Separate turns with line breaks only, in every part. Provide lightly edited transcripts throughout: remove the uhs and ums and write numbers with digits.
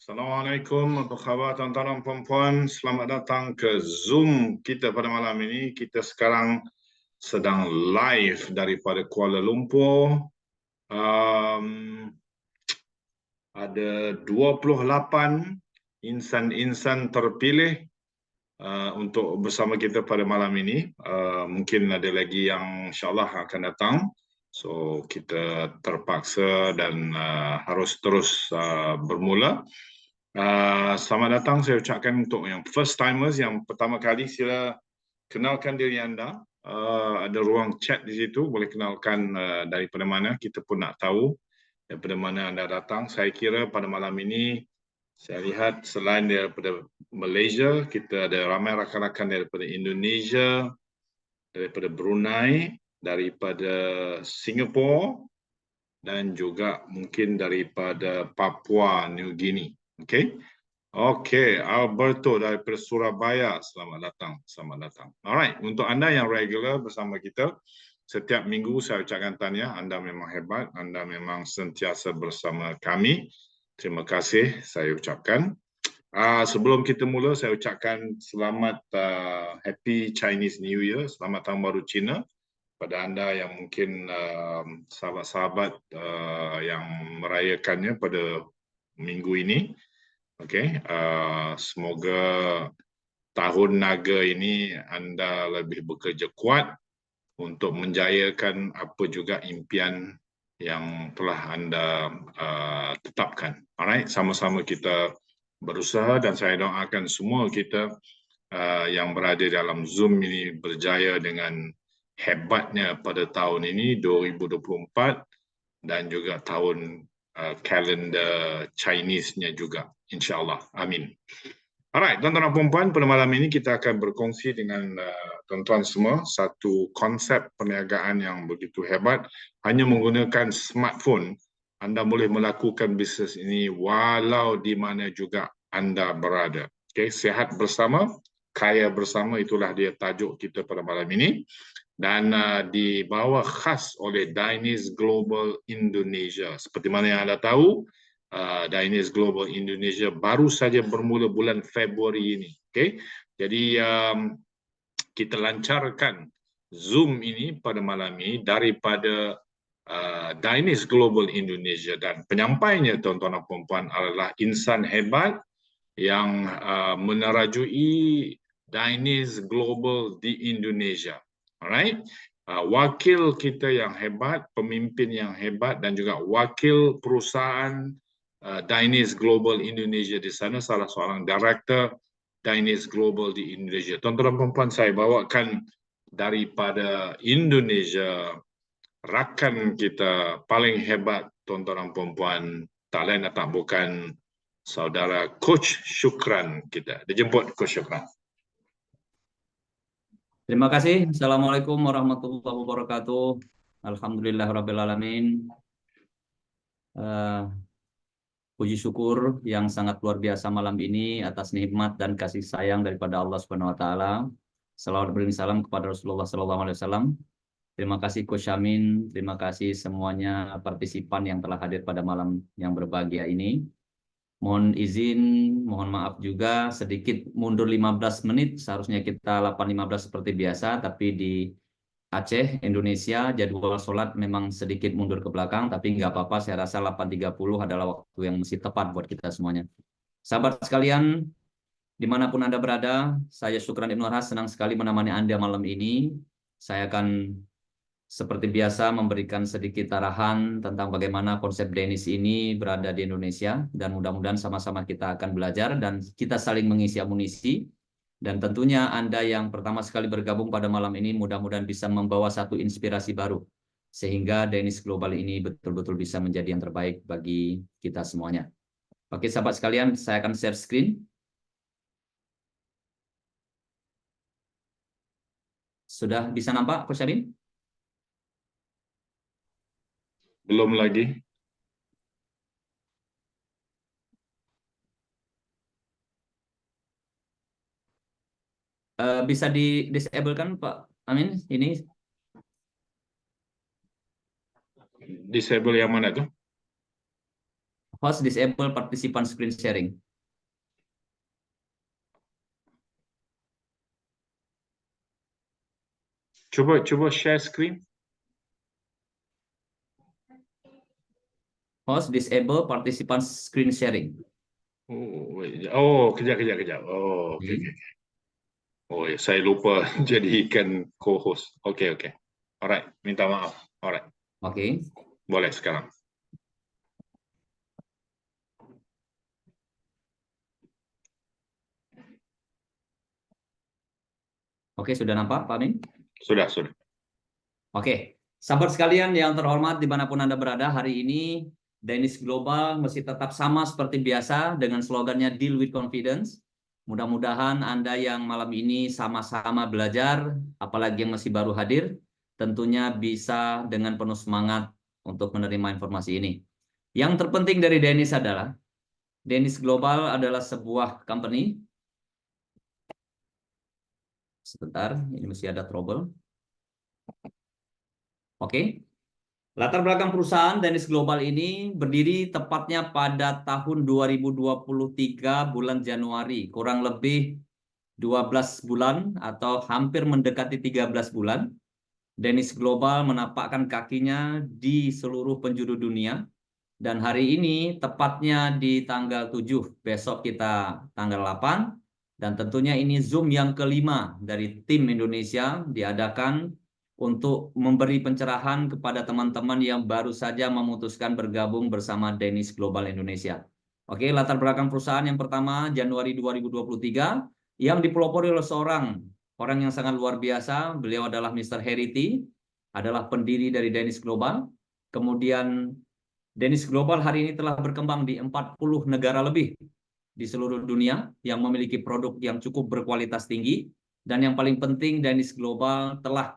Assalamualaikum, apa khabar tuan-tuan dan puan-puan? Selamat datang ke Zoom kita pada malam ini. Kita sekarang sedang live daripada Kuala Lumpur. Ada 28 insan-insan terpilih untuk bersama kita pada malam ini. Mungkin ada lagi yang insyaAllah akan datang. So, kita terpaksa dan harus terus bermula. Selamat datang, saya ucapkan untuk yang first timers, yang pertama kali, sila kenalkan diri anda. Ada ruang chat di situ, boleh kenalkan daripada mana, kita pun nak tahu daripada mana anda datang. Saya kira pada malam ini, saya lihat selain daripada Malaysia, kita ada ramai rakan-rakan daripada Indonesia, daripada Brunei, daripada Singapura, dan juga mungkin daripada Papua New Guinea. Okey, Alberto daripada Surabaya, selamat datang, selamat datang. Alright, untuk anda yang regular bersama kita, setiap minggu saya ucapkan tahniah, anda memang hebat, anda memang sentiasa bersama kami. Terima kasih saya ucapkan. Sebelum kita mula, saya ucapkan selamat Happy Chinese New Year, selamat Tahun Baru Cina pada anda yang mungkin sahabat-sahabat yang merayakannya pada minggu ini. Semoga tahun naga ini anda lebih bekerja kuat untuk menjayakan apa juga impian yang telah anda tetapkan. Alright, sama-sama kita berusaha dan saya doakan semua kita yang berada dalam Zoom ini berjaya dengan hebatnya pada tahun ini 2024 dan juga tahun kalender Chinese-nya juga, insyaAllah. Amin. Alright, tuan-tuan dan puan-puan, pada malam ini kita akan berkongsi dengan tuan-tuan semua satu konsep perniagaan yang begitu hebat. Hanya menggunakan smartphone, anda boleh melakukan bisnes ini walau di mana juga anda berada. Sihat bersama, kaya bersama, itulah dia tajuk kita pada malam ini. Dan dibawa khas oleh Dainis Global Indonesia. Seperti mana yang anda tahu, Dainis Global Indonesia baru saja bermula bulan Februari ini. Jadi kita lancarkan Zoom ini pada malam ini daripada Dainis Global Indonesia, dan penyampainya tuan-tuan dan puan-puan adalah insan hebat yang menerajui Dainis Global di Indonesia. Alright, wakil kita yang hebat, pemimpin yang hebat dan juga wakil perusahaan Dainis Global Indonesia di sana, salah seorang director Dainis Global di Indonesia. Tuan-tuan dan puan-puan, saya bawakan daripada Indonesia rakan kita paling hebat, tuan-tuan dan puan-puan, tak lain dan tak bukan saudara Coach Syukran kita. Dijemput Coach Syukran.
Terima kasih. Assalamualaikum warahmatullahi wabarakatuh. Alhamdulillahirrabbilalamin. Puji syukur yang sangat luar biasa malam ini atas nikmat dan kasih sayang daripada Allah Subhanahu wa taala. Salawat beriring salam kepada Rasulullah sallallahu alaihi wasallam. Terima kasih Coach Amin, terima kasih semuanya partisipan yang telah hadir pada malam yang berbahagia ini. Mohon izin, mohon maaf juga sedikit mundur 15 menit, seharusnya kita 8.15 seperti biasa, tapi di Aceh, Indonesia, jadwal sholat memang sedikit mundur ke belakang, tapi nggak apa-apa, saya rasa 8.30 adalah waktu yang mesti tepat buat kita semuanya. Sahabat sekalian, dimanapun Anda berada, saya Syukran Ibnu Harhas, senang sekali menemani Anda malam ini. Saya akan seperti biasa memberikan sedikit arahan tentang bagaimana konsep Dainis ini berada di Indonesia, dan mudah-mudahan sama-sama kita akan belajar dan kita saling mengisi amunisi. Dan tentunya Anda yang pertama sekali bergabung pada malam ini mudah-mudahan bisa membawa satu inspirasi baru sehingga Dainis Global ini betul-betul bisa menjadi yang terbaik bagi kita semuanya. Oke sahabat sekalian, saya akan share screen. Sudah bisa nampak Coach Amin?
Belum lagi.
Bisa di-disable kan Pak Amin? Ini
Disable yang mana tuh?
Host disable participant screen sharing.
Cuba share screen.
Host disable participant screen sharing.
Kejap. Oh, okey. Oh, saya lupa jadikan co-host. Okey. Alright, minta maaf. Alright,
Oke.
boleh sekarang.
Oke, sudah nampak Pak Amin?
Sudah.
Oke, sahabat sekalian yang terhormat dimanapun Anda berada, hari ini Danish Global masih tetap sama seperti biasa dengan slogannya Deal with Confidence. Mudah-mudahan Anda yang malam ini sama-sama belajar, apalagi yang masih baru hadir, tentunya bisa dengan penuh semangat untuk menerima informasi ini. Yang terpenting dari Danish adalah, Danish Global adalah sebuah company. Sebentar, ini masih ada trouble. Oke. Latar belakang perusahaan Danish Global ini berdiri tepatnya pada tahun 2023 bulan Januari, kurang lebih 12 bulan atau hampir mendekati 13 bulan. Danish Global menapakkan kakinya di seluruh penjuru dunia. Dan hari ini tepatnya di tanggal 7, besok kita tanggal 8. Dan tentunya ini Zoom yang kelima dari tim Indonesia diadakan untuk memberi pencerahan kepada teman-teman yang baru saja memutuskan bergabung bersama Danish Global Indonesia. Oke, latar belakang perusahaan yang pertama Januari 2023 yang dipelopori oleh seorang orang yang sangat luar biasa. Beliau adalah Mr. Herity, adalah pendiri dari Danish Global. Kemudian Danish Global hari ini telah berkembang di 40 negara lebih di seluruh dunia yang memiliki produk yang cukup berkualitas tinggi. Dan yang paling penting, Danish Global telah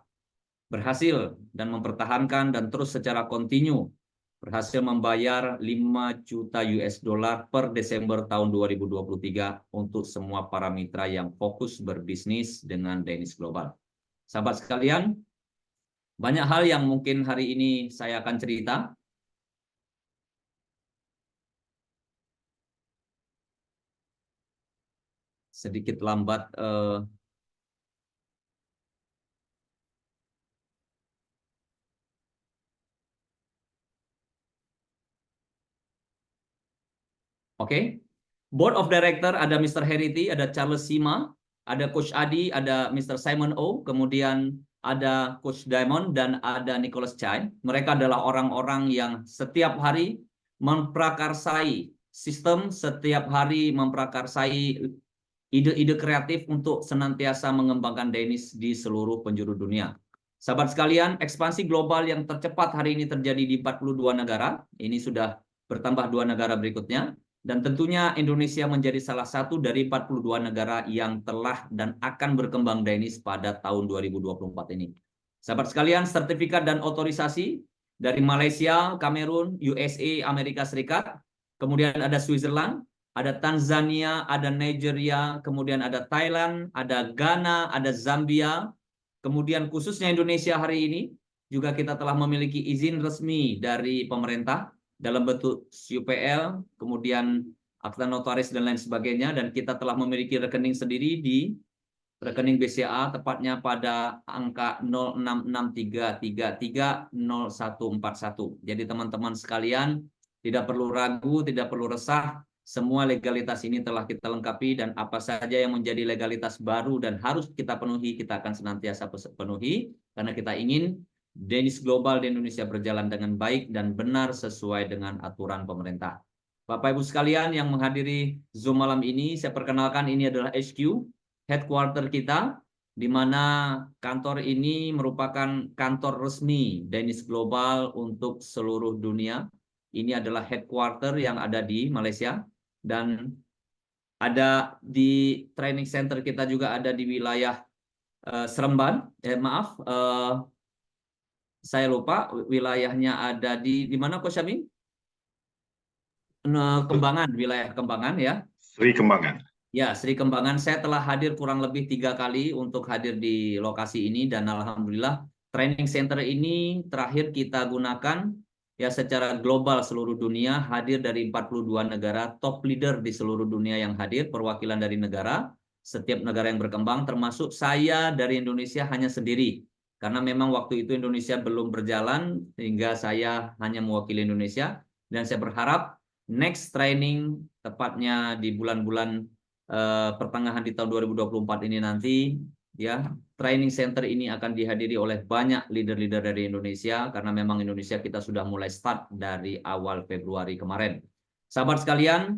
berhasil dan mempertahankan dan terus secara kontinu berhasil membayar 5 juta US dollar per Desember tahun 2023 untuk semua para mitra yang fokus berbisnis dengan Danish Global. Sahabat sekalian, banyak hal yang mungkin hari ini saya akan cerita. Sedikit lambat Oke. Board of Director ada Mr. Herity, ada Charles Sima, ada Coach Adi, ada Mr. Simon O, kemudian ada Coach Diamond, dan ada Nicholas Chai. Mereka adalah orang-orang yang setiap hari memprakarsai sistem, setiap hari memprakarsai ide-ide kreatif untuk senantiasa mengembangkan Danish di seluruh penjuru dunia. Sahabat sekalian, ekspansi global yang tercepat hari ini terjadi di 42 negara. Ini sudah bertambah 2 negara berikutnya. Dan tentunya Indonesia menjadi salah satu dari 42 negara yang telah dan akan berkembang Danish pada tahun 2024 ini. Sahabat sekalian, sertifikat dan otorisasi dari Malaysia, Kamerun, USA, Amerika Serikat, kemudian ada Switzerland, ada Tanzania, ada Nigeria, kemudian ada Thailand, ada Ghana, ada Zambia, kemudian khususnya Indonesia hari ini juga kita telah memiliki izin resmi dari pemerintah dalam bentuk UPL, kemudian akta notaris dan lain sebagainya, dan kita telah memiliki rekening sendiri di rekening BCA tepatnya pada angka 0663330141. Jadi teman-teman sekalian tidak perlu ragu, tidak perlu resah, semua legalitas ini telah kita lengkapi, dan apa saja yang menjadi legalitas baru dan harus kita penuhi, kita akan senantiasa penuhi, karena kita ingin Danish Global di Indonesia berjalan dengan baik dan benar sesuai dengan aturan pemerintah. Bapak Ibu sekalian yang menghadiri Zoom malam ini, saya perkenalkan ini adalah HQ, headquarter kita, di mana kantor ini merupakan kantor resmi Danish Global untuk seluruh dunia. Ini adalah headquarter yang ada di Malaysia, dan ada di training center kita juga ada di wilayah Seremban. Saya lupa wilayahnya ada di mana, Coach Syaming? Kembangan, wilayah Kembangan ya.
Sri Kembangan.
Ya, Sri Kembangan. Saya telah hadir kurang lebih 3 kali untuk hadir di lokasi ini, dan alhamdulillah training center ini terakhir kita gunakan ya secara global seluruh dunia, hadir dari 42 negara, top leader di seluruh dunia yang hadir, perwakilan dari negara, setiap negara yang berkembang, termasuk saya dari Indonesia hanya sendiri. Karena memang waktu itu Indonesia belum berjalan, sehingga saya hanya mewakili Indonesia. Dan saya berharap next training, tepatnya di bulan-bulan pertengahan di tahun 2024 ini nanti, ya training center ini akan dihadiri oleh banyak leader-leader dari Indonesia, karena memang Indonesia kita sudah mulai start dari awal Februari kemarin. Sahabat sekalian,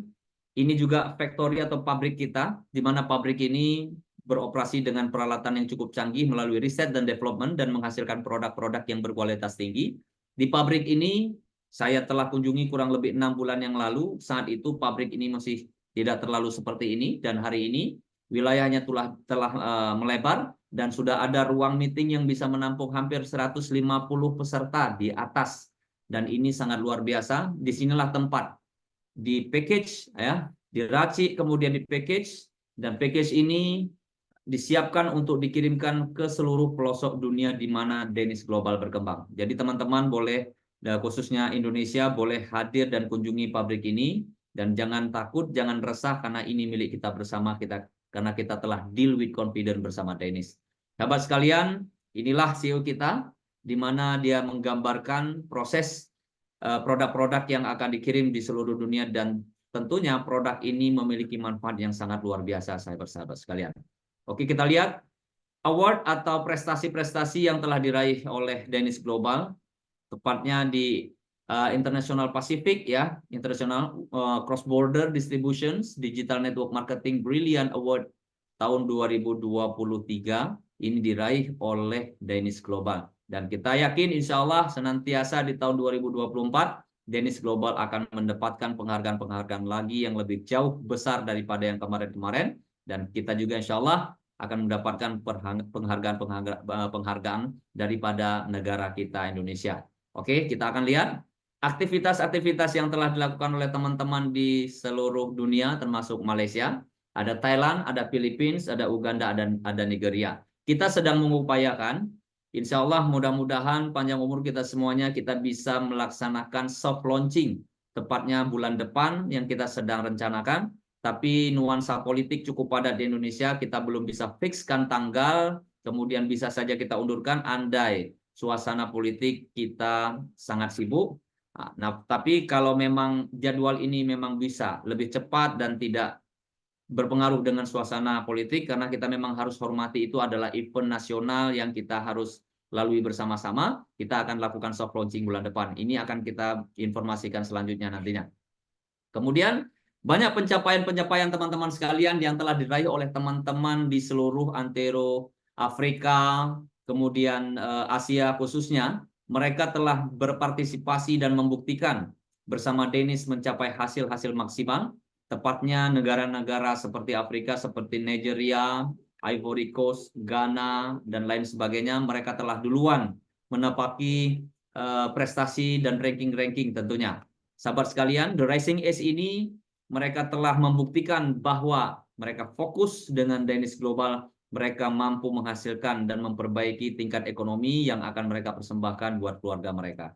ini juga factory atau pabrik kita, di mana pabrik ini beroperasi dengan peralatan yang cukup canggih melalui riset dan development dan menghasilkan produk-produk yang berkualitas tinggi. Di pabrik ini saya telah kunjungi kurang lebih 6 bulan yang lalu. Saat itu pabrik ini masih tidak terlalu seperti ini, dan hari ini wilayahnya telah melebar dan sudah ada ruang meeting yang bisa menampung hampir 150 peserta di atas, dan ini sangat luar biasa. Disinilah tempat di package, ya, diracik kemudian di package, dan package ini disiapkan untuk dikirimkan ke seluruh pelosok dunia di mana Danish Global berkembang. Jadi teman-teman boleh, khususnya Indonesia, boleh hadir dan kunjungi pabrik ini, dan jangan takut, jangan resah, karena ini milik kita bersama, karena kita telah deal with confidence bersama Danish. Sahabat sekalian, inilah CEO kita, di mana dia menggambarkan proses produk-produk yang akan dikirim di seluruh dunia, dan tentunya produk ini memiliki manfaat yang sangat luar biasa, sahabat-sahabat sekalian. Oke, kita lihat award atau prestasi-prestasi yang telah diraih oleh Danish Global, tepatnya di International Pacific, ya, International Cross Border Distributions Digital Network Marketing Brilliant Award tahun 2023 ini diraih oleh Danish Global, dan kita yakin insya Allah senantiasa di tahun 2024 Danish Global akan mendapatkan penghargaan-penghargaan lagi yang lebih jauh besar daripada yang kemarin-kemarin, dan kita juga insya Allah akan mendapatkan penghargaan daripada negara kita Indonesia. Oke, kita akan lihat aktivitas-aktivitas yang telah dilakukan oleh teman-teman di seluruh dunia, termasuk Malaysia, ada Thailand, ada Philippines, ada Uganda, dan ada Nigeria. Kita sedang mengupayakan, insya Allah mudah-mudahan panjang umur kita semuanya, kita bisa melaksanakan soft launching, tepatnya bulan depan yang kita sedang rencanakan. Tapi nuansa politik cukup padat di Indonesia, kita belum bisa fixkan tanggal, kemudian bisa saja kita undurkan andai suasana politik kita sangat sibuk. Nah, tapi kalau memang jadwal ini memang bisa lebih cepat dan tidak berpengaruh dengan suasana politik, karena kita memang harus hormati itu adalah event nasional yang kita harus lalui bersama-sama, kita akan lakukan soft launching bulan depan. Ini akan kita informasikan selanjutnya nantinya. Kemudian banyak pencapaian-pencapaian teman-teman sekalian yang telah diraih oleh teman-teman di seluruh antero Afrika, kemudian Asia khususnya. Mereka telah berpartisipasi dan membuktikan bersama Danish mencapai hasil-hasil maksimal, tepatnya negara-negara seperti Afrika, seperti Nigeria, Ivory Coast, Ghana, dan lain sebagainya. Mereka telah duluan menapaki prestasi dan ranking-ranking tentunya. Sahabat sekalian, The Rising Ace ini mereka telah membuktikan bahwa mereka fokus dengan Danish Global, mereka mampu menghasilkan dan memperbaiki tingkat ekonomi yang akan mereka persembahkan buat keluarga mereka.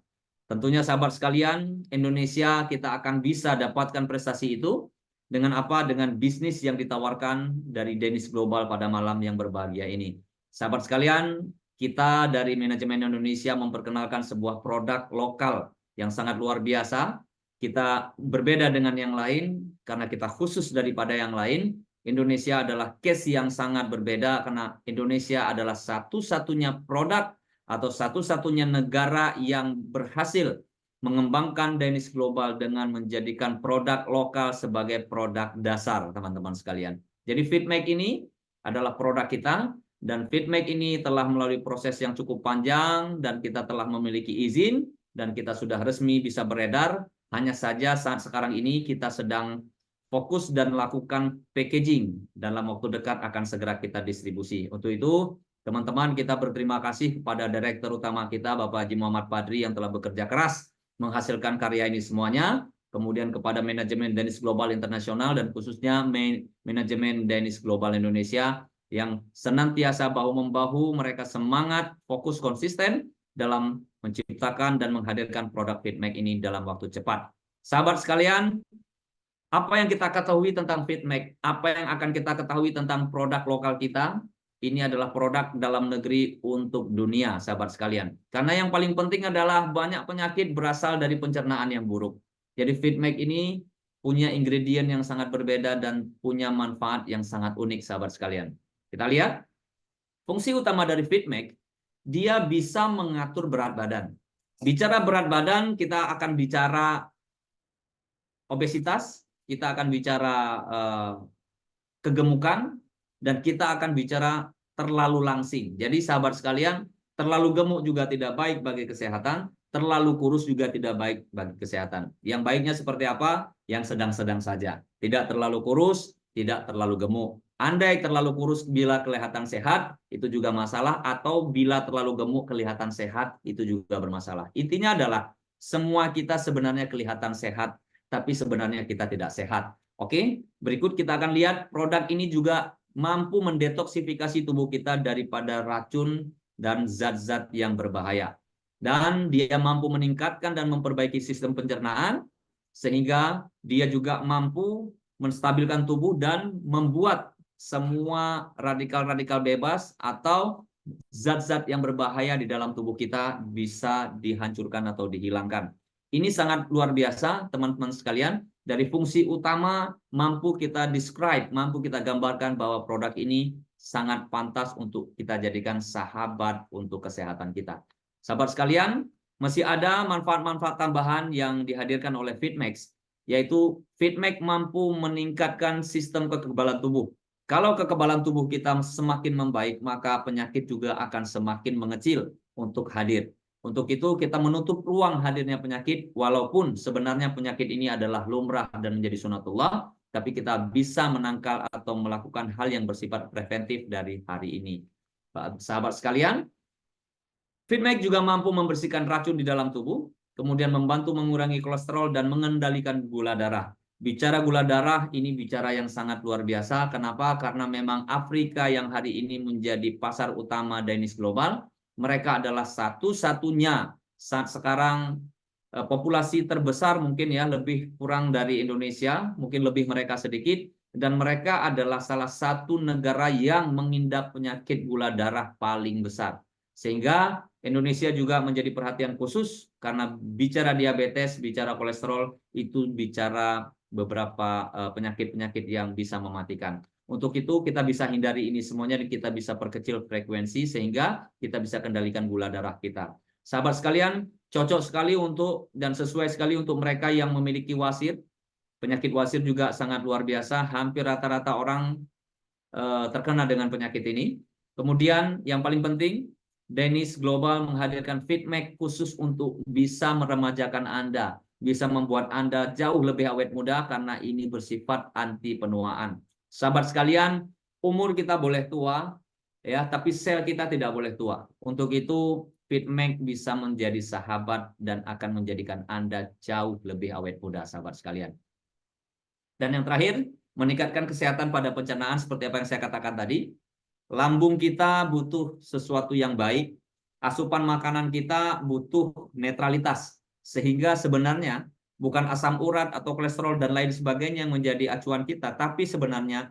Tentunya sahabat sekalian, Indonesia kita akan bisa dapatkan prestasi itu dengan apa? Dengan bisnis yang ditawarkan dari Danish Global pada malam yang berbahagia ini. Sahabat sekalian, kita dari manajemen Indonesia memperkenalkan sebuah produk lokal yang sangat luar biasa. Kita berbeda dengan yang lain karena kita khusus daripada yang lain. Indonesia adalah case yang sangat berbeda karena Indonesia adalah satu-satunya produk atau satu-satunya negara yang berhasil mengembangkan Danish Global dengan menjadikan produk lokal sebagai produk dasar, teman-teman sekalian. Jadi FitMake ini adalah produk kita, dan FitMake ini telah melalui proses yang cukup panjang, dan kita telah memiliki izin, dan kita sudah resmi bisa beredar. Hanya saja saat sekarang ini kita sedang fokus dan lakukan packaging. Dalam waktu dekat akan segera kita distribusi. Untuk itu, teman-teman, kita berterima kasih kepada Direktur Utama kita, Bapak Haji Muhammad Padri, yang telah bekerja keras menghasilkan karya ini semuanya. Kemudian kepada manajemen Danish Global Internasional dan khususnya manajemen Danish Global Indonesia yang senantiasa bahu-membahu, mereka semangat, fokus, konsisten, dalam menciptakan dan menghadirkan produk FitMake ini dalam waktu cepat. Sahabat sekalian, apa yang kita ketahui tentang FitMake? Apa yang akan kita ketahui tentang produk lokal kita? Ini adalah produk dalam negeri untuk dunia, sahabat sekalian. Karena yang paling penting adalah banyak penyakit berasal dari pencernaan yang buruk. Jadi FitMake ini punya ingredient yang sangat berbeda dan punya manfaat yang sangat unik, sahabat sekalian. Kita lihat, fungsi utama dari FitMake, dia bisa mengatur berat badan. Bicara berat badan, kita akan bicara obesitas, kita akan bicara kegemukan, dan kita akan bicara terlalu langsing. Jadi sahabat sekalian, terlalu gemuk juga tidak baik bagi kesehatan, terlalu kurus juga tidak baik bagi kesehatan. Yang baiknya seperti apa? Yang sedang-sedang saja. Tidak terlalu kurus, tidak terlalu gemuk. Andai terlalu kurus bila kelihatan sehat, itu juga masalah, atau bila terlalu gemuk kelihatan sehat, itu juga bermasalah. Intinya adalah semua kita sebenarnya kelihatan sehat, tapi sebenarnya kita tidak sehat. Oke, berikut kita akan lihat produk ini juga mampu mendetoksifikasi tubuh kita daripada racun dan zat-zat yang berbahaya. Dan dia mampu meningkatkan dan memperbaiki sistem pencernaan, sehingga dia juga mampu menstabilkan tubuh dan membuat semua radikal-radikal bebas atau zat-zat yang berbahaya di dalam tubuh kita bisa dihancurkan atau dihilangkan. Ini sangat luar biasa, teman-teman sekalian. Dari fungsi utama, mampu kita describe, mampu kita gambarkan bahwa produk ini sangat pantas untuk kita jadikan sahabat untuk kesehatan kita. Sahabat sekalian, masih ada manfaat-manfaat tambahan yang dihadirkan oleh FitMake, yaitu FitMake mampu meningkatkan sistem kekebalan tubuh. Kalau kekebalan tubuh kita semakin membaik, maka penyakit juga akan semakin mengecil untuk hadir. Untuk itu kita menutup ruang hadirnya penyakit, walaupun sebenarnya penyakit ini adalah lumrah dan menjadi sunatullah, tapi kita bisa menangkal atau melakukan hal yang bersifat preventif dari hari ini. Sahabat sekalian, FitMake juga mampu membersihkan racun di dalam tubuh, kemudian membantu mengurangi kolesterol dan mengendalikan gula darah. Bicara gula darah, ini bicara yang sangat luar biasa. Kenapa? Karena memang Afrika yang hari ini menjadi pasar utama Danish Global, mereka adalah satu-satunya saat sekarang populasi terbesar mungkin ya, lebih kurang dari Indonesia, mungkin lebih mereka sedikit, dan mereka adalah salah satu negara yang mengidap penyakit gula darah paling besar. Sehingga Indonesia juga menjadi perhatian khusus karena bicara diabetes, bicara kolesterol, itu bicara beberapa penyakit-penyakit yang bisa mematikan. Untuk itu kita bisa hindari ini semuanya, dan kita bisa perkecil frekuensi sehingga kita bisa kendalikan gula darah kita. Sahabat sekalian, cocok sekali untuk dan sesuai sekali untuk mereka yang memiliki wasir. Penyakit wasir juga sangat luar biasa, hampir rata-rata orang terkena dengan penyakit ini. Kemudian yang paling penting, Danish Global menghadirkan FitMake khusus untuk bisa meremajakan Anda, bisa membuat Anda jauh lebih awet muda karena ini bersifat anti penuaan. Sahabat sekalian, umur kita boleh tua, ya, tapi sel kita tidak boleh tua. Untuk itu, FitMake bisa menjadi sahabat dan akan menjadikan Anda jauh lebih awet muda, sahabat sekalian. Dan yang terakhir, meningkatkan kesehatan pada pencernaan seperti apa yang saya katakan tadi. Lambung kita butuh sesuatu yang baik, asupan makanan kita butuh netralitas, sehingga sebenarnya bukan asam urat atau kolesterol dan lain sebagainya yang menjadi acuan kita, tapi sebenarnya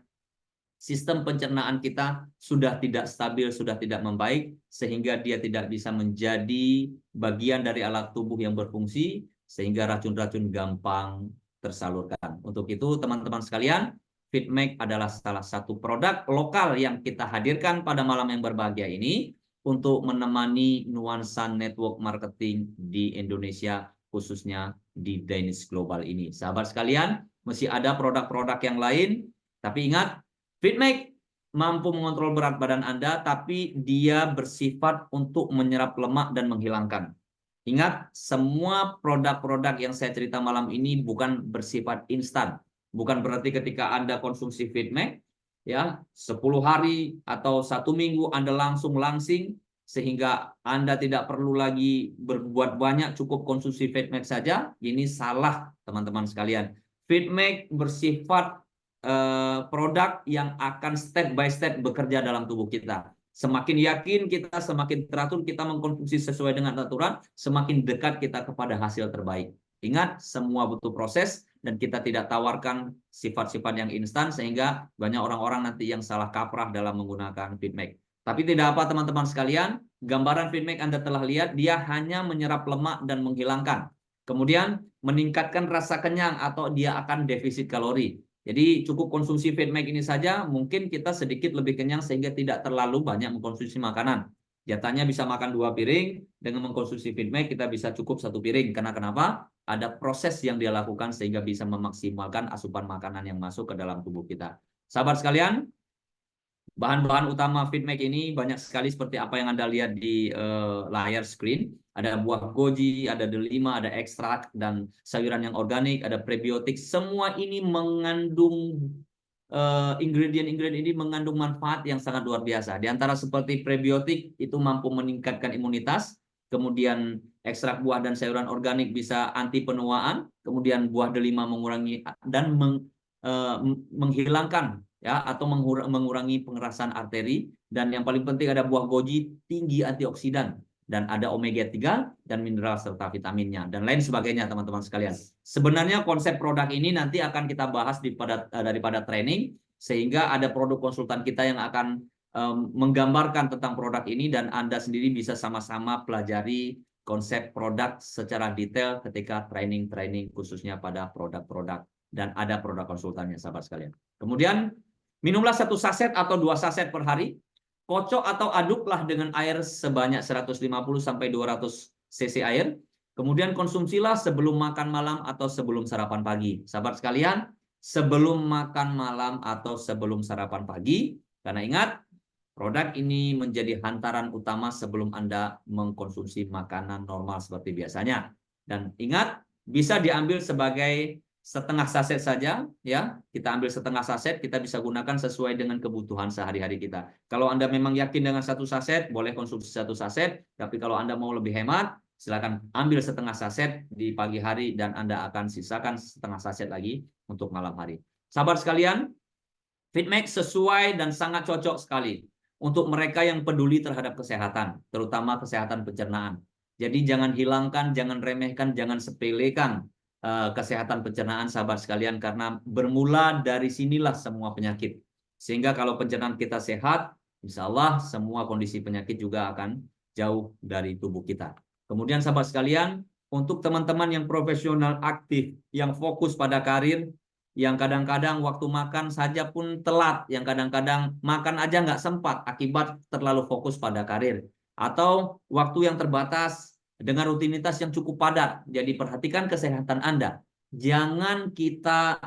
sistem pencernaan kita sudah tidak stabil, sudah tidak membaik, sehingga dia tidak bisa menjadi bagian dari alat tubuh yang berfungsi, sehingga racun-racun gampang tersalurkan. Untuk itu, teman-teman sekalian, FitMake adalah salah satu produk lokal yang kita hadirkan pada malam yang berbahagia ini untuk menemani nuansa network marketing di Indonesia, khususnya di Danish Global ini. Sahabat sekalian, masih ada produk-produk yang lain, tapi ingat, FitMake mampu mengontrol berat badan Anda, tapi dia bersifat untuk menyerap lemak dan menghilangkan. Ingat, semua produk-produk yang saya cerita malam ini bukan bersifat instan. Bukan berarti ketika Anda konsumsi FitMake, ya 10 hari atau 1 minggu Anda langsung langsing, sehingga Anda tidak perlu lagi berbuat banyak, cukup konsumsi FitMake saja. Ini salah, teman-teman sekalian. FitMake bersifat produk yang akan step by step bekerja dalam tubuh kita. Semakin yakin kita, semakin teratur kita mengkonsumsi sesuai dengan aturan, semakin dekat kita kepada hasil terbaik. Ingat, semua butuh proses dan kita tidak tawarkan sifat-sifat yang instan sehingga banyak orang-orang nanti yang salah kaprah dalam menggunakan FitMake. Tapi tidak apa teman-teman sekalian, gambaran FitMake Anda telah lihat, dia hanya menyerap lemak dan menghilangkan. Kemudian meningkatkan rasa kenyang atau dia akan defisit kalori. Jadi cukup konsumsi FitMake ini saja, mungkin kita sedikit lebih kenyang sehingga tidak terlalu banyak mengkonsumsi makanan. Jatahnya bisa makan 2 piring, dengan mengkonsumsi FitMake kita bisa cukup 1 piring. Karena kenapa? Ada proses yang dia lakukan sehingga bisa memaksimalkan asupan makanan yang masuk ke dalam tubuh kita. Sahabat sekalian, bahan-bahan utama FitMake ini banyak sekali seperti apa yang Anda lihat di layar screen. Ada buah goji, ada delima, ada ekstrak, dan sayuran yang organik, ada prebiotik. Semua ini mengandung ingredient-ingredient ini mengandung manfaat yang sangat luar biasa. Di antara seperti prebiotik itu mampu meningkatkan imunitas, kemudian ekstrak buah dan sayuran organik bisa anti penuaan, kemudian buah delima mengurangi dan menghilangkan ya atau mengurangi pengerasan arteri, dan yang paling penting ada buah goji tinggi antioksidan dan ada omega 3 dan mineral serta vitaminnya dan lain sebagainya teman-teman sekalian. Sebenarnya konsep produk ini nanti akan kita bahas daripada training, sehingga ada produk konsultan kita yang akan menggambarkan tentang produk ini dan Anda sendiri bisa sama-sama pelajari konsep produk secara detail ketika training khususnya pada produk-produk, dan ada produk konsultannya sahabat sekalian. Kemudian minumlah 1 saset atau 2 saset per hari. Kocok atau aduklah dengan air sebanyak 150 sampai 200 cc air. Kemudian konsumsilah sebelum makan malam atau sebelum sarapan pagi. Sahabat sekalian, sebelum makan malam atau sebelum sarapan pagi, karena ingat, produk ini menjadi hantaran utama sebelum Anda mengkonsumsi makanan normal seperti biasanya. Dan ingat, bisa diambil sebagai setengah saset saja, ya. Kita ambil setengah saset, kita bisa gunakan sesuai dengan kebutuhan sehari-hari kita. Kalau Anda memang yakin dengan 1 saset, boleh konsumsi 1 saset. Tapi kalau Anda mau lebih hemat, silakan ambil setengah saset di pagi hari dan Anda akan sisakan setengah saset lagi untuk malam hari. Sahabat sekalian, FitMake sesuai dan sangat cocok sekali untuk mereka yang peduli terhadap kesehatan, terutama kesehatan pencernaan. Jadi jangan hilangkan, jangan remehkan, jangan sepelekan kesehatan pencernaan sahabat sekalian, karena bermula dari sinilah semua penyakit. Sehingga kalau pencernaan kita sehat, insya Allah semua kondisi penyakit juga akan jauh dari tubuh kita. Kemudian sahabat sekalian, untuk teman-teman yang profesional aktif, yang fokus pada karir, yang kadang-kadang waktu makan saja pun telat, yang kadang-kadang makan aja nggak sempat akibat terlalu fokus pada karir, atau waktu yang terbatas dengan rutinitas yang cukup padat. Jadi perhatikan kesehatan Anda. Jangan kita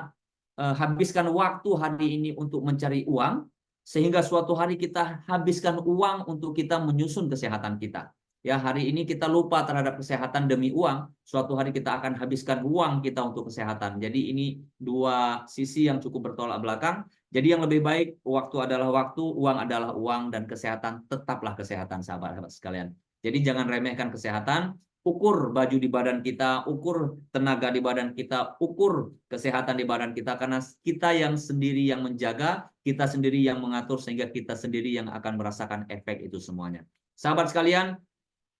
habiskan waktu hari ini untuk mencari uang, sehingga suatu hari kita habiskan uang untuk kita menyusun kesehatan kita. Ya, hari ini kita lupa terhadap kesehatan demi uang, suatu hari kita akan habiskan uang kita untuk kesehatan. Jadi ini dua sisi yang cukup bertolak belakang. Jadi yang lebih baik, waktu adalah waktu, uang adalah uang, dan kesehatan tetaplah kesehatan sahabat-sahabat sekalian. Jadi jangan remehkan kesehatan, ukur baju di badan kita, ukur tenaga di badan kita, ukur kesehatan di badan kita, karena kita yang sendiri yang menjaga, kita sendiri yang mengatur, sehingga kita sendiri yang akan merasakan efek itu semuanya. Sahabat sekalian,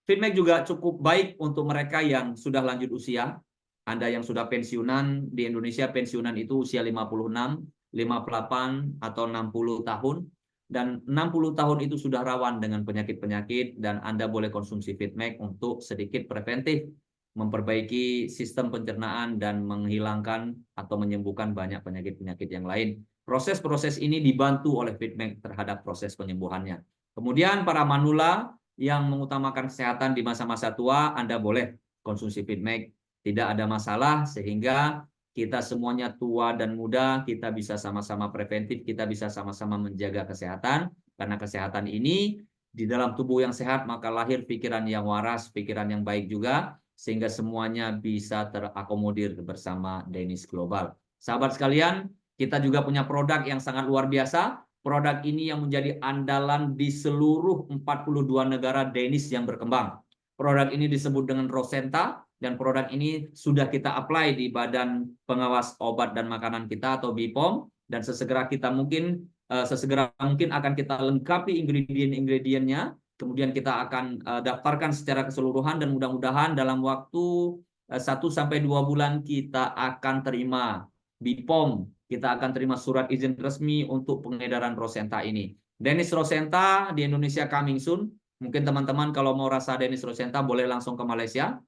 FitMake juga cukup baik untuk mereka yang sudah lanjut usia. Anda yang sudah pensiunan, di Indonesia pensiunan itu usia 56, 58, atau 60 tahun. Dan 60 tahun itu sudah rawan dengan penyakit-penyakit, dan Anda boleh konsumsi FitMake untuk sedikit preventif, memperbaiki sistem pencernaan dan menghilangkan atau menyembuhkan banyak penyakit-penyakit yang lain. Proses-proses ini dibantu oleh FitMake terhadap proses penyembuhannya. Kemudian para manula yang mengutamakan kesehatan di masa-masa tua, Anda boleh konsumsi FitMake. Tidak ada masalah, sehingga kita semuanya tua dan muda, kita bisa sama-sama preventif, kita bisa sama-sama menjaga kesehatan, karena kesehatan ini di dalam tubuh yang sehat, maka lahir pikiran yang waras, pikiran yang baik juga, sehingga semuanya bisa terakomodir bersama Danish Global. Sahabat sekalian, kita juga punya produk yang sangat luar biasa. Produk ini yang menjadi andalan di seluruh 42 negara Danish yang berkembang. Produk ini disebut dengan Rosenta, dan produk ini sudah kita apply di Badan Pengawas Obat dan Makanan kita atau BPOM, dan sesegera kita mungkin sesegera mungkin akan kita lengkapi ingredient-ingredientnya, kemudian kita akan daftarkan secara keseluruhan dan mudah-mudahan dalam waktu 1-2 bulan kita akan terima BPOM, kita akan terima surat izin resmi untuk pengedaran Rosenta ini. Dennis Rosenta di Indonesia coming soon. Mungkin teman-teman kalau mau rasa Dennis Rosenta boleh langsung ke Malaysia.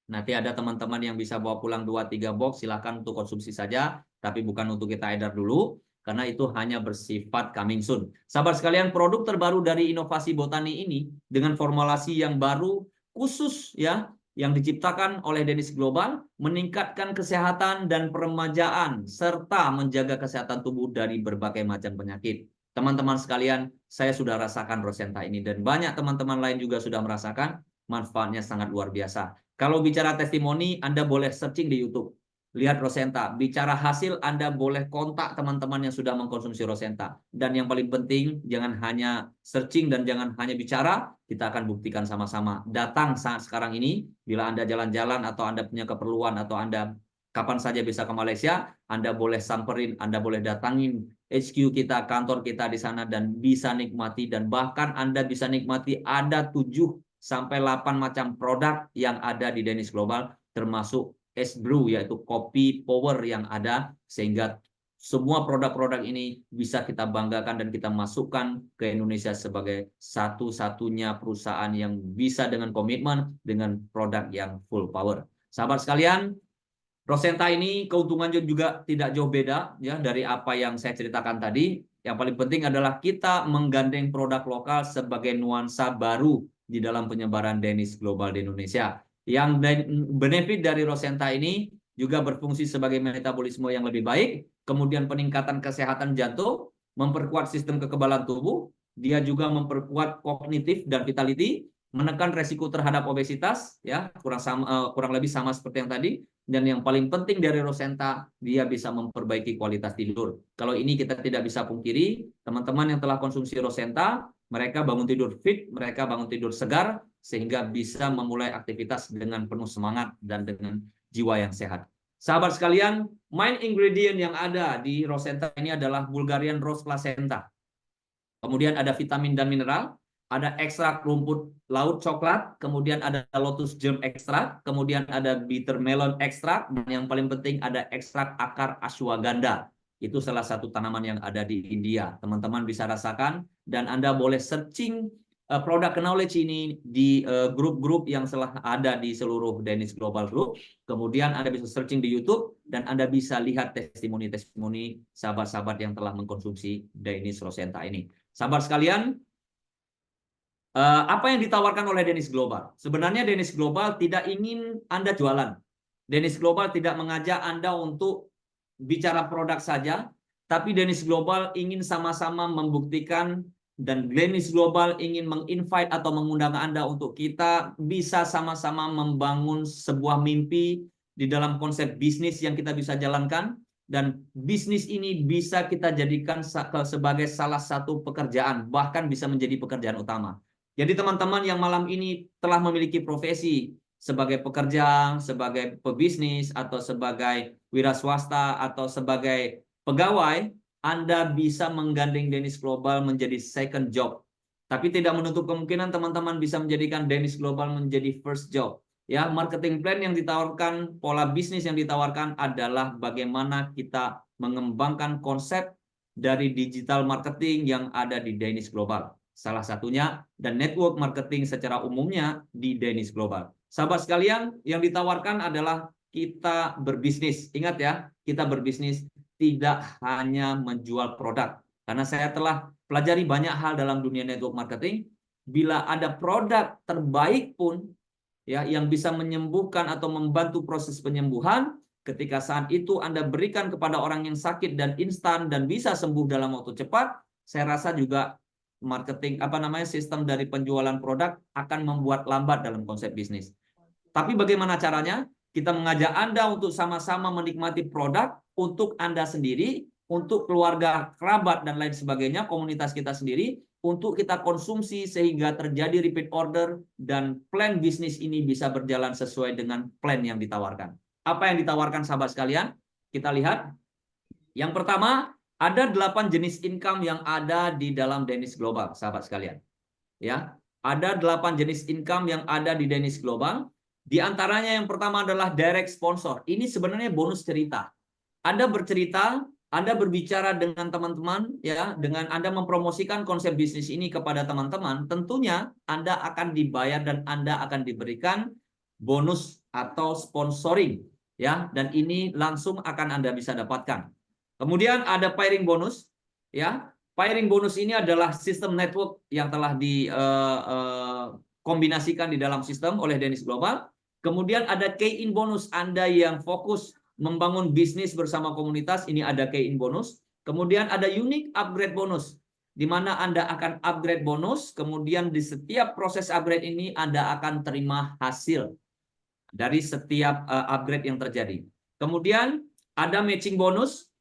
Nanti ada teman-teman yang bisa bawa pulang 2-3 box, silahkan untuk konsumsi saja, tapi bukan untuk kita edar dulu, karena itu hanya bersifat coming soon. Sahabat sekalian, produk terbaru dari inovasi botani ini dengan formulasi yang baru khusus ya, yang diciptakan oleh Dennis Global, meningkatkan kesehatan dan peremajaan serta menjaga kesehatan tubuh dari berbagai macam penyakit. Teman-teman sekalian, saya sudah rasakan Rosenta ini dan banyak teman-teman lain juga sudah merasakan manfaatnya sangat luar biasa. Kalau bicara testimoni, Anda boleh searching di YouTube. Lihat Rosenta. Bicara hasil, Anda boleh kontak teman-teman yang sudah mengkonsumsi Rosenta. Dan yang paling penting, jangan hanya searching dan jangan hanya bicara, kita akan buktikan sama-sama. Datang saat sekarang ini, bila Anda jalan-jalan atau Anda punya keperluan atau Anda kapan saja bisa ke Malaysia, Anda boleh samperin, Anda boleh datangin HQ kita, kantor kita di sana dan bisa nikmati dan bahkan Anda bisa nikmati ada 7-8 macam produk yang ada di Dennis Global, termasuk es brew yaitu kopi power yang ada, sehingga semua produk-produk ini bisa kita banggakan dan kita masukkan ke Indonesia sebagai satu-satunya perusahaan yang bisa dengan komitmen dengan produk yang full power. Sahabat sekalian, Rosenta ini keuntungannya juga tidak jauh beda ya dari apa yang saya ceritakan tadi. Yang paling penting adalah kita menggandeng produk lokal sebagai nuansa baru di dalam penyebaran Dennis Global di Indonesia. Yang benefit dari Rosenta ini juga berfungsi sebagai metabolisme yang lebih baik, kemudian peningkatan kesehatan jantung, memperkuat sistem kekebalan tubuh, dia juga memperkuat kognitif dan vitality, menekan resiko terhadap obesitas, ya kurang lebih sama seperti yang tadi. Dan yang paling penting dari Rosenta, dia bisa memperbaiki kualitas tidur. Kalau ini kita tidak bisa pungkiri, teman-teman yang telah konsumsi Rosenta, mereka bangun tidur fit, mereka bangun tidur segar, sehingga bisa memulai aktivitas dengan penuh semangat dan dengan jiwa yang sehat. Sahabat sekalian, main ingredient yang ada di Rosenta ini adalah Bulgarian Rose Placenta. Kemudian ada vitamin dan mineral, ada ekstrak rumput laut coklat, kemudian ada lotus germ ekstrak, kemudian ada bitter melon ekstrak, dan yang paling penting ada ekstrak akar ashwagandha. Itu salah satu tanaman yang ada di India. Teman-teman bisa rasakan dan Anda boleh searching produk knowledge ini di grup-grup yang telah ada di seluruh Dennis Global Group. Kemudian Anda bisa searching di YouTube dan Anda bisa lihat testimoni-testimoni sahabat-sahabat yang telah mengkonsumsi Dennis Rosenta ini. Sahabat sekalian, apa yang ditawarkan oleh Dennis Global? Sebenarnya Dennis Global tidak ingin Anda jualan. Dennis Global tidak mengajak Anda untuk bicara produk saja, tapi Dennis Global ingin sama-sama membuktikan dan Dennis Global ingin menginvite atau mengundang Anda untuk kita bisa sama-sama membangun sebuah mimpi di dalam konsep bisnis yang kita bisa jalankan. Dan bisnis ini bisa kita jadikan sebagai salah satu pekerjaan, bahkan bisa menjadi pekerjaan utama. Jadi teman-teman yang malam ini telah memiliki profesi sebagai pekerja, sebagai pebisnis, atau sebagai wira swasta, atau sebagai pegawai, Anda bisa menggandeng Dennis Global menjadi second job. Tapi tidak menutup kemungkinan teman-teman bisa menjadikan Dennis Global menjadi first job. Ya, marketing plan yang ditawarkan, pola bisnis yang ditawarkan adalah bagaimana kita mengembangkan konsep dari digital marketing yang ada di Dennis Global. Salah satunya dan network marketing secara umumnya di Dennis Global. Sahabat sekalian, yang ditawarkan adalah kita berbisnis. Ingat ya, kita berbisnis tidak hanya menjual produk. Karena saya telah pelajari banyak hal dalam dunia network marketing. Bila ada produk terbaik pun, ya, yang bisa menyembuhkan atau membantu proses penyembuhan, ketika saat itu Anda berikan kepada orang yang sakit dan instan dan bisa sembuh dalam waktu cepat, saya rasa juga marketing sistem dari penjualan produk akan membuat lambat dalam konsep bisnis. Tapi bagaimana caranya? Kita mengajak Anda untuk sama-sama menikmati produk untuk Anda sendiri, untuk keluarga, kerabat, dan lain sebagainya, komunitas kita sendiri, untuk kita konsumsi sehingga terjadi repeat order dan plan bisnis ini bisa berjalan sesuai dengan plan yang ditawarkan. Apa yang ditawarkan sahabat sekalian? Kita lihat. Yang pertama, Ada 8 jenis income yang ada di dalam Danish Global, sahabat sekalian. Ya, ada 8 jenis income yang ada di Danish Global. Di antaranya yang pertama adalah direct sponsor. Ini sebenarnya bonus cerita. Anda bercerita, Anda berbicara dengan teman-teman, ya, dengan Anda mempromosikan konsep bisnis ini kepada teman-teman, tentunya Anda akan dibayar dan Anda akan diberikan bonus atau sponsoring, ya, dan ini langsung akan Anda bisa dapatkan. Kemudian ada pairing bonus, ya. Pairing bonus ini adalah sistem network yang telah dikombinasikan di dalam sistem oleh Danish Global. Kemudian ada key-in bonus, Anda yang fokus membangun bisnis bersama komunitas, ini ada key-in bonus. Kemudian ada unique upgrade bonus, di mana Anda akan upgrade bonus, kemudian di setiap proses upgrade ini Anda akan terima hasil dari setiap upgrade yang terjadi. Kemudian ada matching bonus,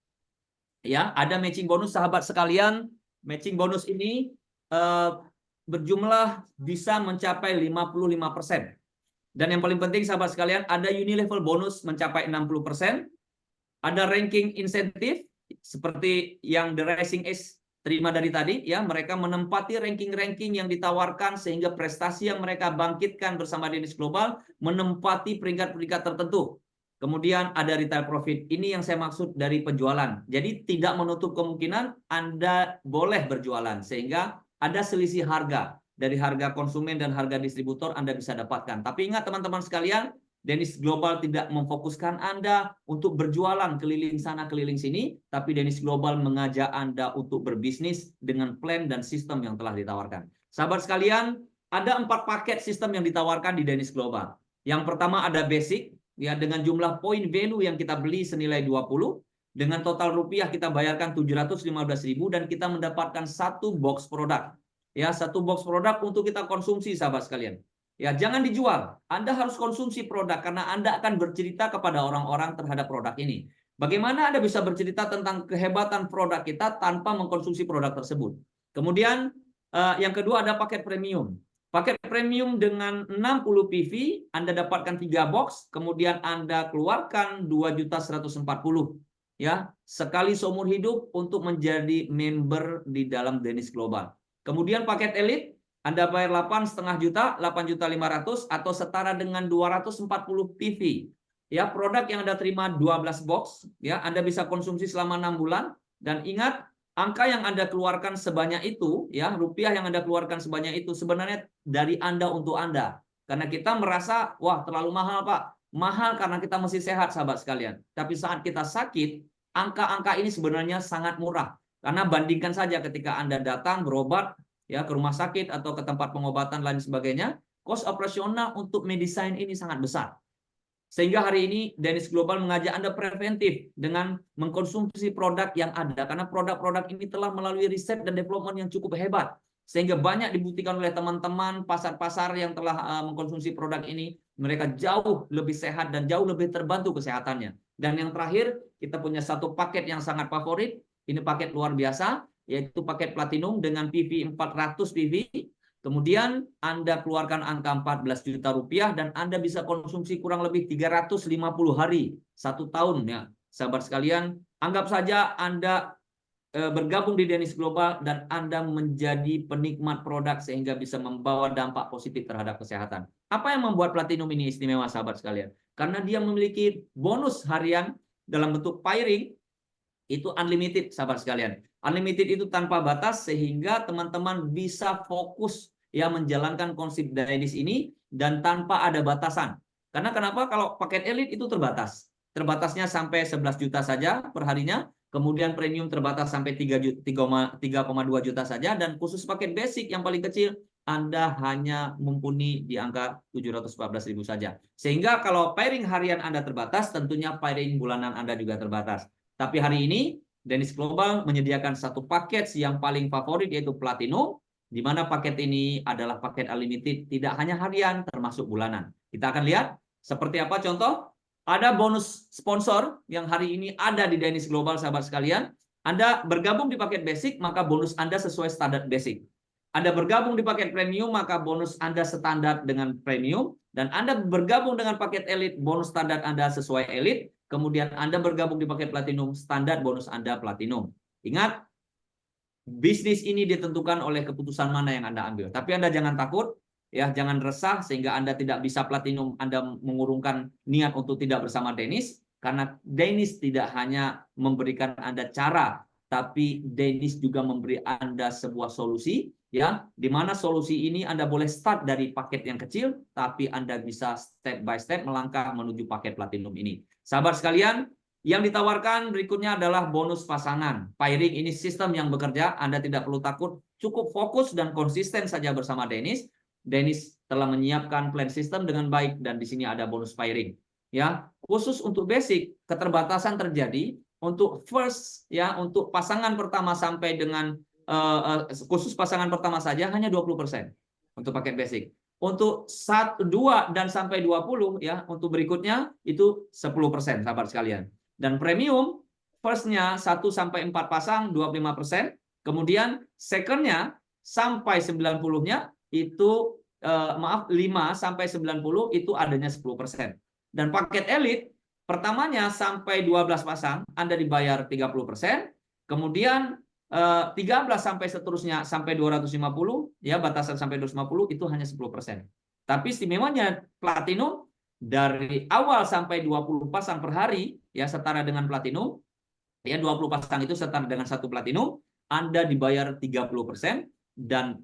ya, ada matching bonus sahabat sekalian. Matching bonus ini berjumlah bisa mencapai 55%. Dan yang paling penting sahabat sekalian, ada unilevel bonus mencapai 60%. Ada ranking insentif seperti yang The Rising Ace terima dari tadi, ya, mereka menempati ranking-ranking yang ditawarkan sehingga prestasi yang mereka bangkitkan bersama Danish Global menempati peringkat-peringkat tertentu. Kemudian ada retail profit. Ini yang saya maksud dari penjualan. Jadi tidak menutup kemungkinan Anda boleh berjualan sehingga ada selisih harga dari harga konsumen dan harga distributor Anda bisa dapatkan. Tapi ingat teman-teman sekalian, Danish Global tidak memfokuskan Anda untuk berjualan keliling sana keliling sini, tapi Danish Global mengajak Anda untuk berbisnis dengan plan dan sistem yang telah ditawarkan. Sahabat sekalian, ada 4 paket sistem yang ditawarkan di Danish Global. Yang pertama ada basic, ya, dengan jumlah point value yang kita beli senilai 20, dengan total rupiah kita bayarkan 715.000 dan kita mendapatkan 1 box produk. Ya, 1 box produk untuk kita konsumsi sahabat sekalian. Ya, jangan dijual. Anda harus konsumsi produk karena Anda akan bercerita kepada orang-orang terhadap produk ini. Bagaimana Anda bisa bercerita tentang kehebatan produk kita tanpa mengkonsumsi produk tersebut? Kemudian yang kedua ada paket premium. Paket premium dengan 60 PV, Anda dapatkan 3 box, kemudian Anda keluarkan 2.140.000, ya, sekali seumur hidup untuk menjadi member di dalam Danish Global. Kemudian paket elite, Anda bayar 8,5 juta, 8.500.000 atau setara dengan 240 PV. Ya, produk yang Anda terima 12 box, ya, Anda bisa konsumsi selama 6 bulan dan ingat angka yang Anda keluarkan sebanyak itu, ya, rupiah yang Anda keluarkan sebanyak itu sebenarnya dari Anda untuk Anda. Karena kita merasa, wah, terlalu mahal, Pak. Mahal karena kita masih sehat, sahabat sekalian. Tapi saat kita sakit, angka-angka ini sebenarnya sangat murah. Karena bandingkan saja ketika Anda datang berobat, ya, ke rumah sakit atau ke tempat pengobatan lain sebagainya, kos operasional untuk medicine ini sangat besar. Sehingga hari ini Danish Global mengajak Anda preventif dengan mengkonsumsi produk yang ada. Karena produk-produk ini telah melalui riset dan development yang cukup hebat. Sehingga banyak dibuktikan oleh teman-teman pasar-pasar yang telah mengkonsumsi produk ini. Mereka jauh lebih sehat dan jauh lebih terbantu kesehatannya. Dan yang terakhir, kita punya 1 paket yang sangat favorit. Ini paket luar biasa, yaitu paket platinum dengan PV 400 PV. Kemudian Anda keluarkan angka 14 juta rupiah dan Anda bisa konsumsi kurang lebih 350 hari, 1 tahun, ya. Sahabat sekalian, anggap saja Anda bergabung di Danish Global dan Anda menjadi penikmat produk sehingga bisa membawa dampak positif terhadap kesehatan. Apa yang membuat platinum ini istimewa, sahabat sekalian? Karena dia memiliki bonus harian dalam bentuk pairing, itu unlimited, sahabat sekalian. Unlimited itu tanpa batas sehingga teman-teman bisa fokus, ya, menjalankan konsep Danish ini dan tanpa ada batasan. Karena kenapa? Kalau paket elit itu terbatas. Terbatasnya sampai 11 juta saja per harinya. Kemudian premium terbatas sampai 3,2 juta saja. Dan khusus paket basic yang paling kecil, Anda hanya mumpuni di angka 714.000 saja. Sehingga kalau pairing harian Anda terbatas, tentunya pairing bulanan Anda juga terbatas. Tapi hari ini Danish Global menyediakan 1 paket yang paling favorit, yaitu Platinum, di mana paket ini adalah paket unlimited, tidak hanya harian, termasuk bulanan. Kita akan lihat seperti apa contoh. Ada bonus sponsor yang hari ini ada di Danish Global, sahabat sekalian. Anda bergabung di paket basic, maka bonus Anda sesuai standar basic. Anda bergabung di paket premium, maka bonus Anda standar dengan premium. Dan Anda bergabung dengan paket elite, bonus standar Anda sesuai elite. Kemudian Anda bergabung di paket platinum, standar bonus Anda platinum. Ingat, bisnis ini ditentukan oleh keputusan mana yang Anda ambil. Tapi Anda jangan takut, ya, jangan resah sehingga Anda tidak bisa platinum, Anda mengurungkan niat untuk tidak bersama Dennis, karena Dennis tidak hanya memberikan Anda cara, tapi Dennis juga memberi Anda sebuah solusi, ya, di mana solusi ini Anda boleh start dari paket yang kecil, tapi Anda bisa step by step melangkah menuju paket platinum ini. Sahabat sekalian, yang ditawarkan berikutnya adalah bonus pasangan. Pairing ini sistem yang bekerja, Anda tidak perlu takut, cukup fokus dan konsisten saja bersama Dennis. Dennis telah menyiapkan plan sistem dengan baik dan di sini ada bonus pairing. Ya, khusus untuk basic, keterbatasan terjadi untuk first, ya, untuk pasangan pertama sampai dengan khusus pasangan pertama saja hanya 20% untuk paket basic. Untuk 1, 2 dan sampai 20, ya, untuk berikutnya itu 10%, sahabat sekalian. Dan premium first-nya 1 sampai 4 pasang 25%, kemudian second-nya sampai 90-nya itu 5 sampai 90 itu adanya 10%. Dan paket elite pertamanya sampai 12 pasang Anda dibayar 30%, kemudian 13 sampai seterusnya sampai 250, ya, batasan sampai 250 itu hanya 10%. Tapi istimewanya platinum dari awal sampai 20 pasang per hari, ya, setara dengan platinum, ya, 20 pasang itu setara dengan 1 platinum, Anda dibayar 30%, dan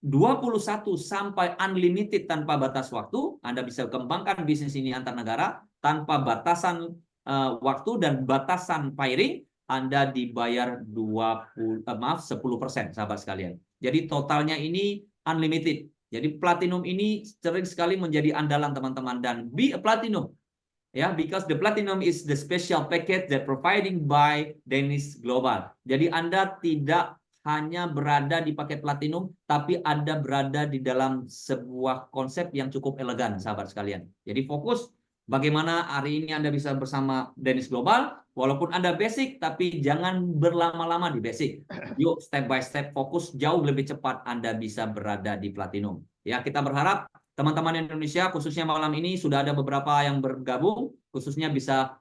21 sampai unlimited tanpa batas waktu, Anda bisa kembangkan bisnis ini antar negara tanpa batasan waktu dan batasan pairing, Anda dibayar 10%, sahabat sekalian. Jadi totalnya ini unlimited. Jadi platinum ini sering sekali menjadi andalan teman-teman, dan be a platinum, ya, because the platinum is the special package that providing by Dennis Global. Jadi Anda tidak hanya berada di paket platinum, tapi Anda berada di dalam sebuah konsep yang cukup elegan, sahabat sekalian. Jadi fokus bagaimana hari ini Anda bisa bersama Dennis Global, walaupun Anda basic, tapi jangan berlama-lama di basic. Yuk step by step fokus, jauh lebih cepat Anda bisa berada di platinum. Ya, kita berharap teman-teman Indonesia, khususnya malam ini sudah ada beberapa yang bergabung, khususnya bisa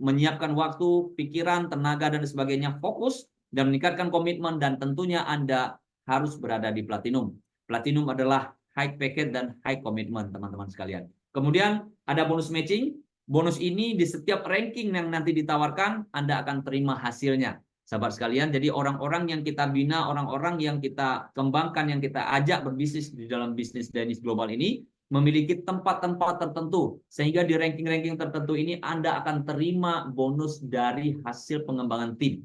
menyiapkan waktu, pikiran, tenaga, dan sebagainya, fokus, dan meningkatkan komitmen, dan tentunya Anda harus berada di platinum. Platinum adalah high package dan high commitment, teman-teman sekalian. Kemudian ada bonus matching. Bonus ini di setiap ranking yang nanti ditawarkan, Anda akan terima hasilnya, sahabat sekalian. Jadi orang-orang yang kita bina, orang-orang yang kita kembangkan, yang kita ajak berbisnis di dalam bisnis Dennis Global ini memiliki tempat-tempat tertentu, sehingga di ranking-ranking tertentu ini Anda akan terima bonus dari hasil pengembangan tim.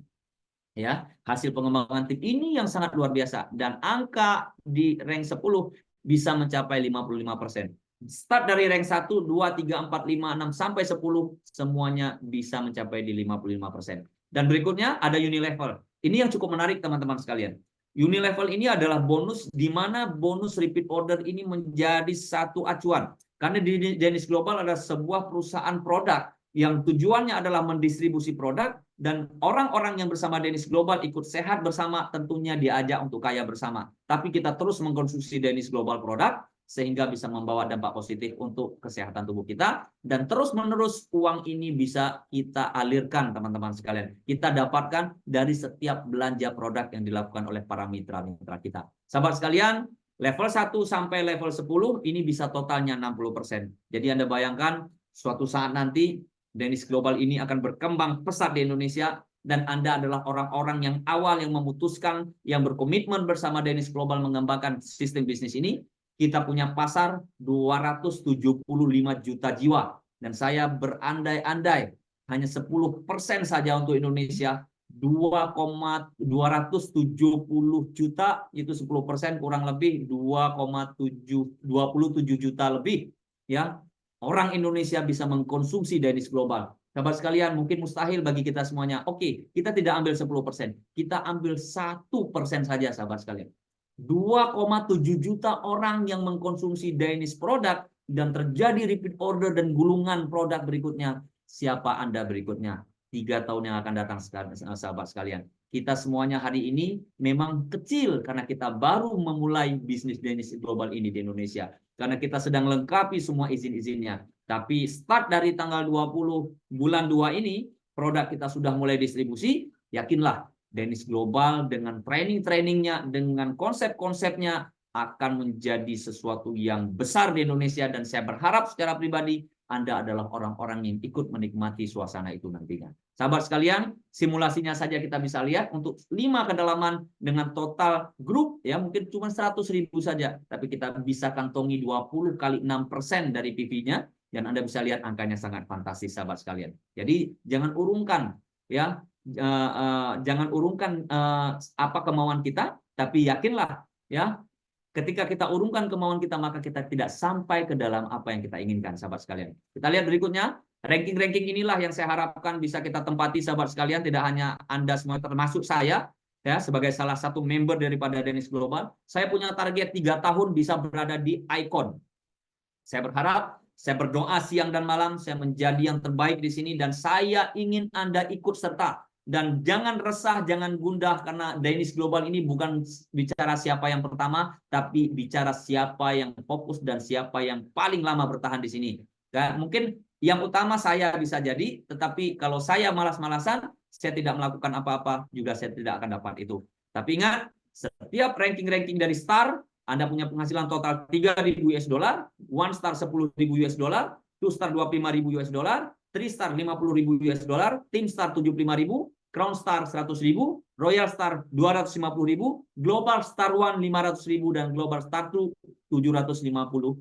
Ya, hasil pengembangan tim ini yang sangat luar biasa, dan angka di rank 10 bisa mencapai 55%. Start dari rank 1, 2, 3, 4, 5, 6 sampai 10 semuanya bisa mencapai di 55%. Dan berikutnya ada Unilevel. Ini yang cukup menarik, teman-teman sekalian. Unilevel ini adalah bonus, di mana bonus repeat order ini menjadi satu acuan. Karena di Dennis Global ada sebuah perusahaan produk yang tujuannya adalah mendistribusi produk, dan orang-orang yang bersama Dennis Global ikut sehat bersama, tentunya diajak untuk kaya bersama. Tapi kita terus mengkonsumsi Dennis Global produk, sehingga bisa membawa dampak positif untuk kesehatan tubuh kita, dan terus-menerus uang ini bisa kita alirkan, teman-teman sekalian. Kita dapatkan dari setiap belanja produk yang dilakukan oleh para mitra-mitra kita. Sahabat sekalian, level 1 sampai level 10 ini bisa totalnya 60%. Jadi Anda bayangkan suatu saat nanti Dennis Global ini akan berkembang pesat di Indonesia, dan Anda adalah orang-orang yang awal yang memutuskan, yang berkomitmen bersama Dennis Global mengembangkan sistem bisnis ini. Kita punya pasar 275 juta jiwa, dan saya berandai-andai hanya 10% saja untuk Indonesia, 2,270 juta, itu 10% kurang lebih 27 juta lebih, ya, orang Indonesia bisa mengkonsumsi Dennis Global. Sahabat sekalian, mungkin mustahil bagi kita semuanya. Oke, kita tidak ambil 10%, kita ambil 1% saja, sahabat sekalian. 2,7 juta orang yang mengkonsumsi Dennis produk, dan terjadi repeat order dan gulungan produk berikutnya. Siapa Anda berikutnya? 3 tahun yang akan datang, sahabat sekalian. Kita semuanya hari ini memang kecil karena kita baru memulai bisnis Dennis Global ini di Indonesia. Karena kita sedang lengkapi semua izin-izinnya. Tapi start dari tanggal 20 bulan 2 ini, produk kita sudah mulai distribusi, Yakinlah, Danish Global dengan training-trainingnya, dengan konsep-konsepnya akan menjadi sesuatu yang besar di Indonesia, dan saya berharap secara pribadi Anda adalah orang-orang yang ikut menikmati suasana itu nantinya. Sahabat sekalian, simulasinya saja kita bisa lihat untuk 5 kedalaman dengan total grup ya mungkin cuma 100.000 saja, tapi kita bisa kantongi 20 kali 6% dari PV-nya, dan Anda bisa lihat angkanya sangat fantastis sahabat sekalian. Jadi jangan urungkan ya, jangan urungkan apa kemauan kita, tapi yakinlah ya, ketika kita urungkan kemauan kita, maka kita tidak sampai ke dalam apa yang kita inginkan, sahabat sekalian. Kita lihat berikutnya, ranking-ranking inilah yang saya harapkan bisa kita tempati, sahabat sekalian. Tidak hanya Anda semua, termasuk saya, ya sebagai salah satu member daripada Danish Global. Saya punya target 3 tahun bisa berada di icon. Saya berharap, saya berdoa siang dan malam, saya menjadi yang terbaik di sini, dan saya ingin Anda ikut serta. Dan jangan resah, jangan gundah, karena Danish Global ini bukan bicara siapa yang pertama, tapi bicara siapa yang fokus dan siapa yang paling lama bertahan di sini. Dan mungkin yang utama saya bisa jadi, tetapi kalau saya malas-malasan, saya tidak melakukan apa-apa, juga saya tidak akan dapat itu. Tapi ingat, setiap ranking-ranking dari star, Anda punya penghasilan total 3.000 US dollar, 1 star 10.000 US dollar, 2 star 25.000 US dollar, 3 star 50.000 US dollar, Team Star 75.000, Crown Star 100.000, Royal Star 250.000, Global Star 1 500.000, dan Global Star 2 750.000.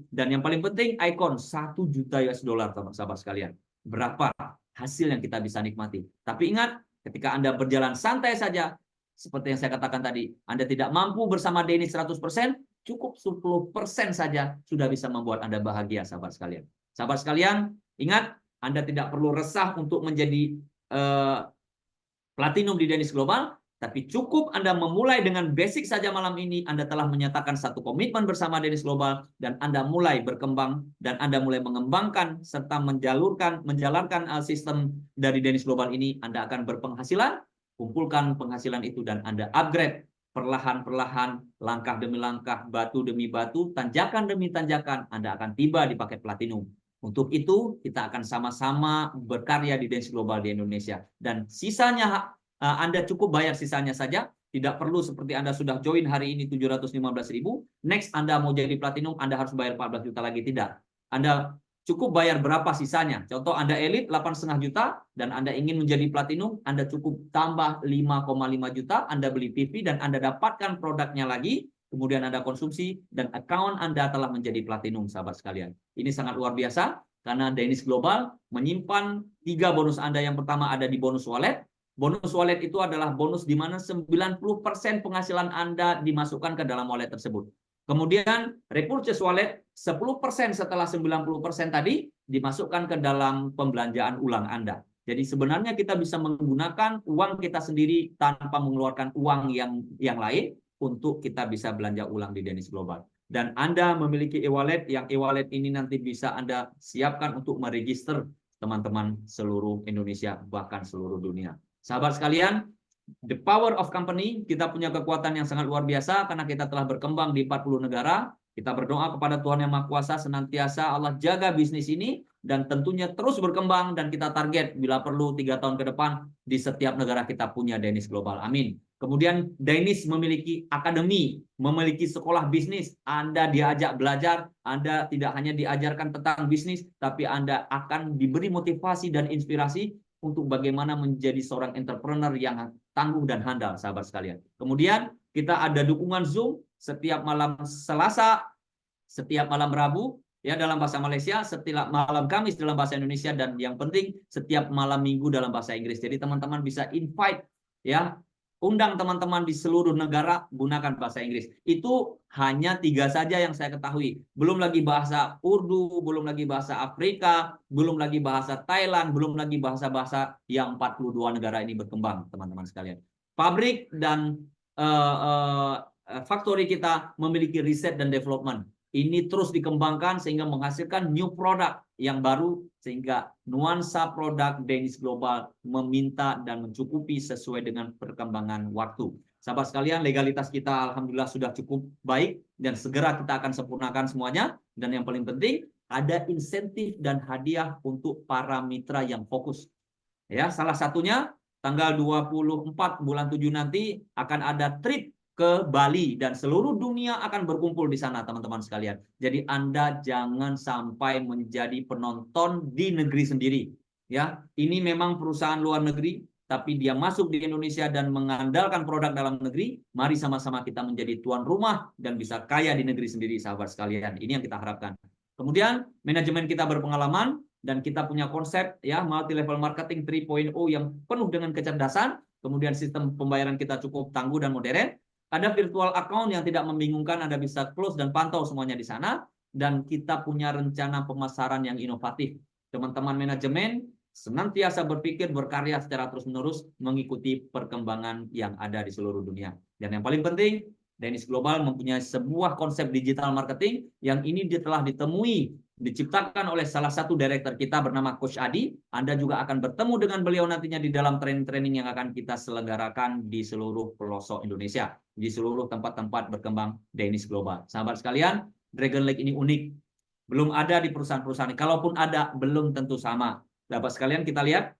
Dan yang paling penting, Icon 1 juta US dollar, sahabat sekalian. Berapa hasil yang kita bisa nikmati? Tapi ingat, ketika Anda berjalan santai saja, seperti yang saya katakan tadi, Anda tidak mampu bersama Danish 100%, cukup 10% saja sudah bisa membuat Anda bahagia, sahabat sekalian. Sahabat sekalian, ingat, Anda tidak perlu resah untuk menjadi platinum di Danish Global, tapi cukup Anda memulai dengan basic saja malam ini, Anda telah menyatakan satu komitmen bersama Danish Global, dan Anda mulai berkembang, dan Anda mulai mengembangkan serta menjalankan sistem dari Danish Global ini. Anda akan berpenghasilan, kumpulkan penghasilan itu, dan Anda upgrade perlahan-perlahan, langkah demi langkah, batu demi batu, tanjakan demi tanjakan, Anda akan tiba di paket platinum. Untuk itu, kita akan sama-sama berkarya di Danish Global di Indonesia. Dan sisanya, Anda cukup bayar sisanya saja. Tidak perlu seperti Anda sudah join hari ini 715.000. Next, Anda mau jadi platinum, Anda harus bayar 14 juta lagi. Tidak. Anda cukup bayar berapa sisanya. Contoh, Anda elit 8,5 juta, dan Anda ingin menjadi platinum, Anda cukup tambah 5,5 juta, Anda beli PV, dan Anda dapatkan produknya lagi, kemudian Anda konsumsi, dan account Anda telah menjadi platinum, sahabat sekalian. Ini sangat luar biasa, karena Danish Global menyimpan 3 bonus Anda. Yang pertama ada di bonus wallet. Bonus wallet itu adalah bonus di mana 90% penghasilan Anda dimasukkan ke dalam wallet tersebut. Kemudian repurchase wallet 10% setelah 90% tadi dimasukkan ke dalam pembelanjaan ulang Anda. Jadi sebenarnya kita bisa menggunakan uang kita sendiri tanpa mengeluarkan uang yang lain, untuk kita bisa belanja ulang di Danish Global. Dan Anda memiliki e-wallet, yang e-wallet ini nanti bisa Anda siapkan untuk meregister teman-teman seluruh Indonesia, bahkan seluruh dunia. Sahabat sekalian, the power of company, kita punya kekuatan yang sangat luar biasa, karena kita telah berkembang di 40 negara. Kita berdoa kepada Tuhan Yang Maha Kuasa, senantiasa Allah jaga bisnis ini, dan tentunya terus berkembang, dan kita target bila perlu 3 tahun ke depan, di setiap negara kita punya Danish Global. Amin. Kemudian Danish memiliki akademi, memiliki sekolah bisnis. Anda diajak belajar, Anda tidak hanya diajarkan tentang bisnis, tapi Anda akan diberi motivasi dan inspirasi untuk bagaimana menjadi seorang entrepreneur yang tangguh dan handal, sahabat sekalian. Kemudian kita ada dukungan Zoom setiap malam Selasa, setiap malam Rabu, ya dalam bahasa Malaysia, setiap malam Kamis dalam bahasa Indonesia, dan yang penting setiap malam Minggu dalam bahasa Inggris. Jadi teman-teman bisa invite, ya, undang teman-teman di seluruh negara, gunakan bahasa Inggris. Itu hanya 3 saja yang saya ketahui. Belum lagi bahasa Urdu, belum lagi bahasa Afrika, belum lagi bahasa Thailand, belum lagi bahasa-bahasa yang 42 negara ini berkembang, teman-teman sekalian. Pabrik dan factory kita memiliki riset dan development. Ini terus dikembangkan sehingga menghasilkan new product yang baru, sehingga nuansa produk Danish Global meminta dan mencukupi sesuai dengan perkembangan waktu. Sahabat sekalian, legalitas kita alhamdulillah sudah cukup baik, dan segera kita akan sempurnakan semuanya. Dan yang paling penting, ada insentif dan hadiah untuk para mitra yang fokus. Ya, salah satunya tanggal 24 bulan 7 nanti akan ada trip ke Bali dan seluruh dunia akan berkumpul di sana teman-teman sekalian. Jadi Anda jangan sampai menjadi penonton di negeri sendiri. Ya, ini memang perusahaan luar negeri, tapi dia masuk di Indonesia dan mengandalkan produk dalam negeri. Mari sama-sama kita menjadi tuan rumah dan bisa kaya di negeri sendiri, sahabat sekalian. Ini yang kita harapkan. Kemudian manajemen kita berpengalaman dan kita punya konsep ya multi level marketing 3.0 yang penuh dengan kecerdasan. Kemudian sistem pembayaran kita cukup tangguh dan modern. Ada virtual account yang tidak membingungkan, Anda bisa close dan pantau semuanya di sana. Dan kita punya rencana pemasaran yang inovatif. Teman-teman manajemen senantiasa berpikir, berkarya secara terus-menerus mengikuti perkembangan yang ada di seluruh dunia. Dan yang paling penting, Danish Global mempunyai sebuah konsep digital marketing yang ini telah ditemui, diciptakan oleh salah satu director kita bernama Coach Adi. Anda juga akan bertemu dengan beliau nantinya di dalam training-training yang akan kita selenggarakan di seluruh pelosok Indonesia, di seluruh tempat-tempat berkembang Danish Global. Sahabat sekalian, Dragon Lake ini unik. Belum ada di perusahaan-perusahaan ini. Kalaupun ada, belum tentu sama. Sahabat sekalian, kita lihat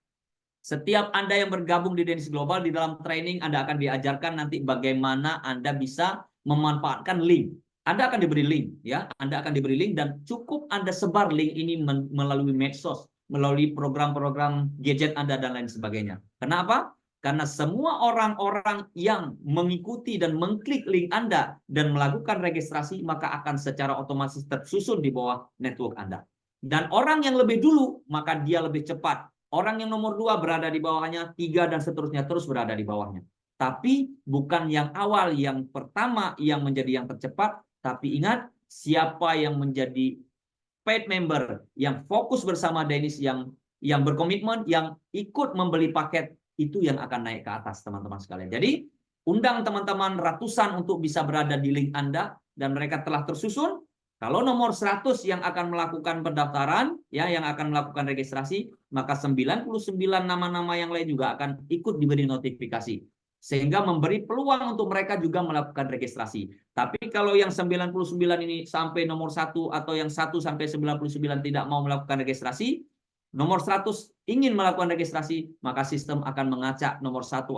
setiap Anda yang bergabung di Danish Global, di dalam training Anda akan diajarkan nanti bagaimana Anda bisa memanfaatkan link. Anda akan diberi link, ya. Anda akan diberi link dan cukup Anda sebar link ini melalui medsos, melalui program-program gadget Anda dan lain sebagainya. Kenapa? Karena semua orang-orang yang mengikuti dan mengklik link Anda dan melakukan registrasi, maka akan secara otomatis tersusun di bawah network Anda. Dan orang yang lebih dulu, maka dia lebih cepat. Orang yang nomor 2 berada di bawahnya, 3 dan seterusnya terus berada di bawahnya. Tapi bukan yang awal, yang pertama yang menjadi yang tercepat. Tapi ingat, siapa yang menjadi paid member, yang fokus bersama Danish, yang berkomitmen, yang ikut membeli paket, itu yang akan naik ke atas teman-teman sekalian. Jadi, undang teman-teman ratusan untuk bisa berada di link Anda, dan mereka telah tersusun. Kalau nomor 100 yang akan melakukan pendaftaran, ya, yang akan melakukan registrasi, maka 99 nama-nama yang lain juga akan ikut diberi notifikasi. Sehingga memberi peluang untuk mereka juga melakukan registrasi. Tapi kalau yang 99 ini sampai nomor 1 atau yang 1 sampai 99 tidak mau melakukan registrasi, nomor 100 ingin melakukan registrasi, maka sistem akan mengacak nomor 100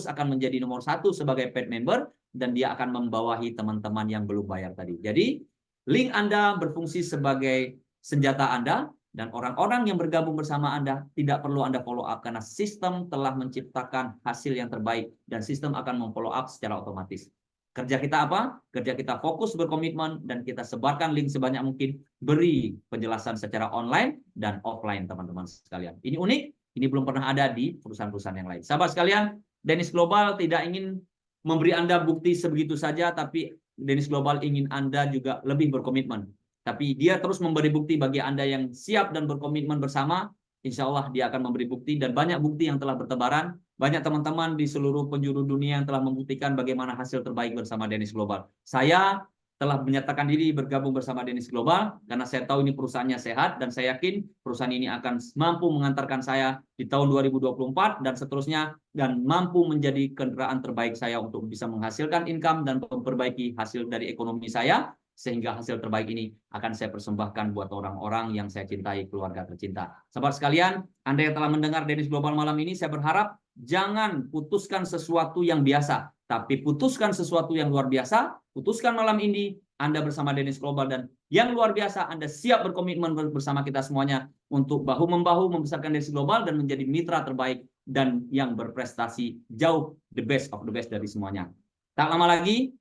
akan menjadi nomor 1 sebagai paid member dan dia akan membawahi teman-teman yang belum bayar tadi. Jadi link Anda berfungsi sebagai senjata Anda, dan orang-orang yang bergabung bersama Anda tidak perlu Anda follow up karena sistem telah menciptakan hasil yang terbaik dan sistem akan memfollow up secara otomatis. Kerja kita apa? Kerja kita fokus berkomitmen dan kita sebarkan link sebanyak mungkin, beri penjelasan secara online dan offline teman-teman sekalian. Ini unik, ini belum pernah ada di perusahaan-perusahaan yang lain. Sahabat sekalian, Danish Global tidak ingin memberi Anda bukti sebegitu saja, tapi Danish Global ingin Anda juga lebih berkomitmen. Tapi dia terus memberi bukti bagi Anda yang siap dan berkomitmen bersama. Insya Allah dia akan memberi bukti dan banyak bukti yang telah bertebaran. Banyak teman-teman di seluruh penjuru dunia yang telah membuktikan bagaimana hasil terbaik bersama Danish Global. Saya telah menyatakan diri bergabung bersama Danish Global karena saya tahu ini perusahaannya sehat dan saya yakin perusahaan ini akan mampu mengantarkan saya di tahun 2024 dan seterusnya dan mampu menjadi kendaraan terbaik saya untuk bisa menghasilkan income dan memperbaiki hasil dari ekonomi saya, sehingga hasil terbaik ini akan saya persembahkan buat orang-orang yang saya cintai, keluarga tercinta. Sahabat sekalian, Anda yang telah mendengar Danish Global malam ini, saya berharap jangan putuskan sesuatu yang biasa, tapi putuskan sesuatu yang luar biasa. Putuskan malam ini Anda bersama Danish Global dan yang luar biasa, Anda siap berkomitmen bersama kita semuanya untuk bahu-membahu membesarkan Danish Global dan menjadi mitra terbaik dan yang berprestasi jauh the best of the best dari semuanya. Tak lama lagi,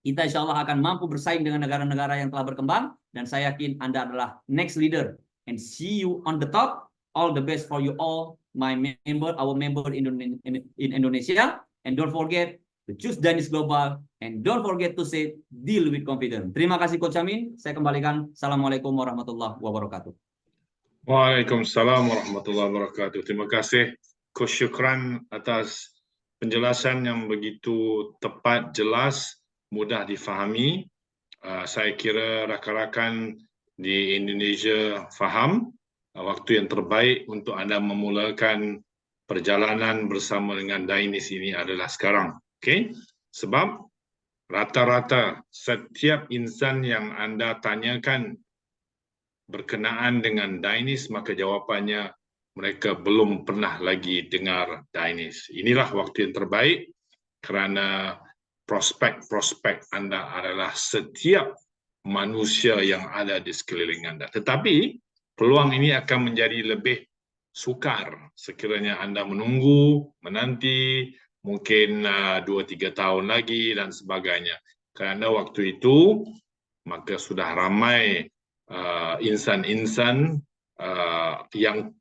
kita insya Allah akan mampu bersaing dengan negara-negara yang telah berkembang dan saya yakin Anda adalah next leader and see you on the top. All the best for you all, my member, our member in Indonesia, and don't forget to choose Danish Global and don't forget to say deal with confidence. Terima kasih Coach Amin. Saya kembalikan. Assalamualaikum warahmatullahi wabarakatuh.
Waalaikumsalam warahmatullahi wabarakatuh. Terima kasih Coach Syukran atas penjelasan yang begitu tepat, jelas, mudah difahami. Saya kira rakan-rakan di Indonesia faham waktu yang terbaik untuk Anda memulakan perjalanan bersama dengan Danish ini adalah sekarang. Okay? Sebab rata-rata setiap insan yang Anda tanyakan berkenaan dengan Danish, maka jawapannya mereka belum pernah lagi dengar Dainis. Inilah waktu yang terbaik kerana prospek-prospek anda adalah setiap manusia yang ada di sekeliling anda. Tetapi peluang ini akan menjadi lebih sukar sekiranya anda menunggu, menanti, mungkin 2-3 tahun lagi dan sebagainya. Kerana waktu itu maka sudah ramai insan-insan yang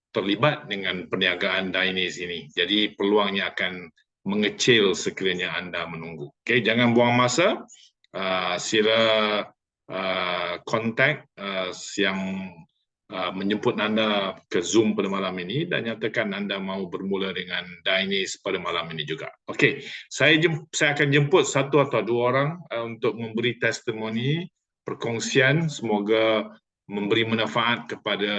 terlibat dengan perniagaan Dainis ini. Jadi peluangnya akan mengecil sekiranya anda menunggu. Okay, jangan buang masa. Sila kontak yang menjemput anda ke Zoom pada malam ini dan nyatakan anda mahu bermula dengan Dainis pada malam ini juga. Okey, saya akan jemput satu atau dua orang untuk memberi testimoni, perkongsian, semoga memberi manfaat kepada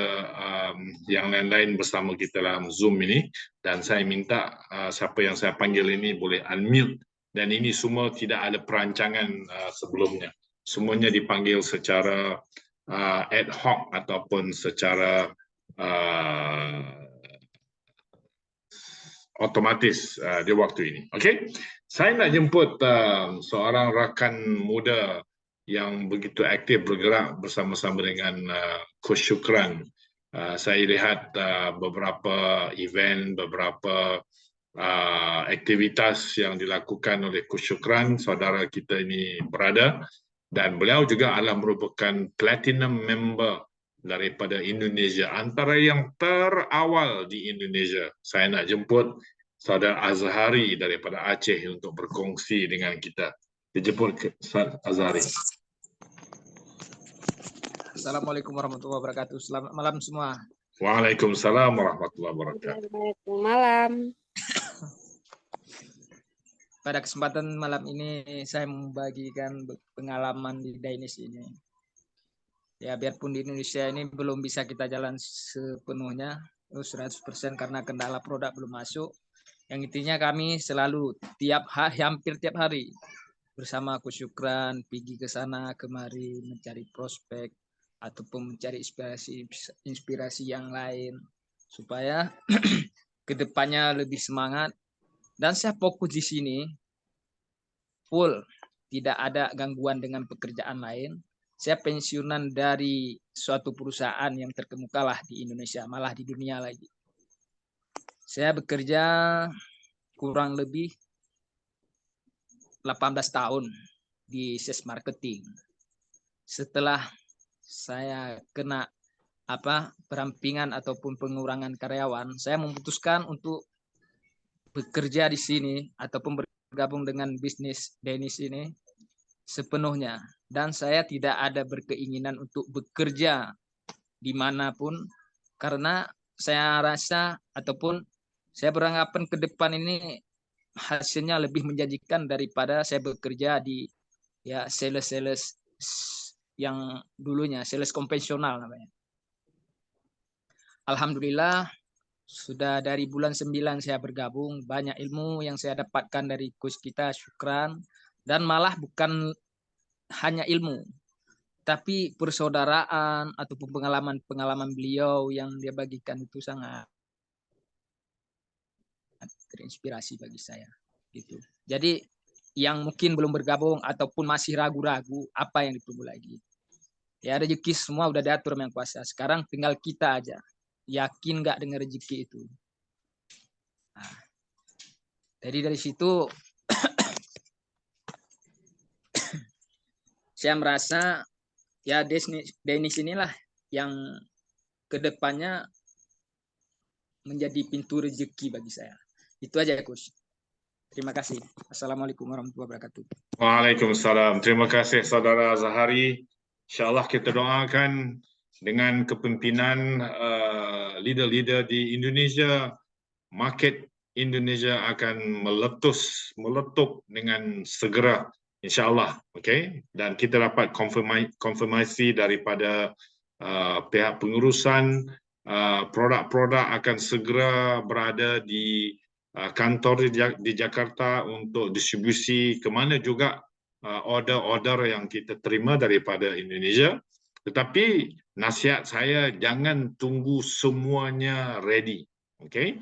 yang lain-lain bersama kita dalam Zoom ini. Dan saya minta siapa yang saya panggil ini boleh unmute. Dan ini semua tidak ada perancangan sebelumnya. Semuanya dipanggil secara ad hoc ataupun secara otomatis di waktu ini. Okey, saya nak jemput seorang rakan muda yang begitu aktif bergerak bersama-sama dengan Coach Syukran. Saya lihat beberapa event, beberapa aktivitas yang dilakukan oleh Coach Syukran, saudara kita ini berada, dan beliau juga adalah merupakan platinum member daripada Indonesia, antara yang terawal di Indonesia. Saya nak jemput saudara Azhari daripada Aceh untuk berkongsi dengan kita. Dijemput Azhari.
Assalamualaikum warahmatullahi wabarakatuh. Selamat malam semua.
Waalaikumsalam warahmatullahi wabarakatuh.
Malam.
Pada kesempatan malam ini saya membagikan pengalaman di Dainis ini. Ya, biarpun di Indonesia ini belum bisa kita jalan sepenuhnya 100% karena kendala produk belum masuk. Yang intinya kami selalu hampir tiap hari bersama Coach Syukran pergi ke sana kemari mencari prospek ataupun mencari inspirasi yang lain supaya kedepannya lebih semangat. Dan saya fokus di sini full, tidak ada gangguan dengan pekerjaan lain. Saya pensiunan dari suatu perusahaan yang terkemuka lah di Indonesia, malah di dunia lagi. Saya bekerja kurang lebih 18 tahun di sales marketing. Setelah saya kena perampingan ataupun pengurangan karyawan, saya memutuskan untuk bekerja di sini ataupun bergabung dengan bisnis Dainis ini sepenuhnya. Dan saya tidak ada berkeinginan untuk bekerja dimanapun karena saya rasa ataupun saya beranggapan ke depan ini hasilnya lebih menjanjikan daripada saya bekerja di sales yang dulunya sales konvensional namanya. Alhamdulillah sudah dari bulan 9 saya bergabung, banyak ilmu yang saya dapatkan dari coach kita Syukran, dan malah bukan hanya ilmu tapi persaudaraan ataupun pengalaman beliau yang dia bagikan itu sangat terinspirasi bagi saya gitu. Jadi yang mungkin belum bergabung ataupun masih ragu-ragu apa yang ditunggu lagi. Ya, rezeki semua udah diatur Yang Kuasa. Sekarang tinggal kita aja yakin nggak dengan rezeki itu. Nah, jadi dari situ saya merasa ya Dainis inilah yang kedepannya menjadi pintu rezeki bagi saya. Itu aja ya Coach. Terima kasih. Assalamualaikum warahmatullahi wabarakatuh.
Waalaikumsalam. Terima kasih saudara Azhari. InsyaAllah kita doakan dengan kepimpinan leader-leader di Indonesia, market Indonesia akan meletup dengan segera, insyaAllah. Okay? Dan kita dapat konfirmasi daripada pihak pengurusan, produk-produk akan segera berada di kantor di Jakarta untuk distribusi ke mana juga order-order yang kita terima daripada Indonesia. Tetapi nasihat saya, jangan tunggu semuanya ready. Okay?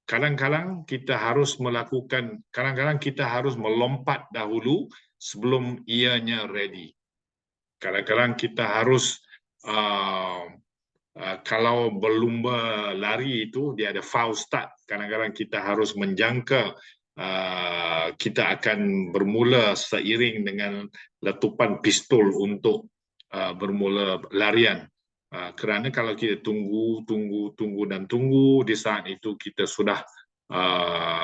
Kadang-kadang kita harus melakukan, kadang-kadang kita harus melompat dahulu sebelum ianya ready. Kadang-kadang kita harus kalau berlumba lari itu dia ada false start. Kadang-kadang kita harus menjangka kita akan bermula seiring dengan letupan pistol untuk bermula larian. Kerana kalau kita tunggu dan tunggu, di saat itu kita sudah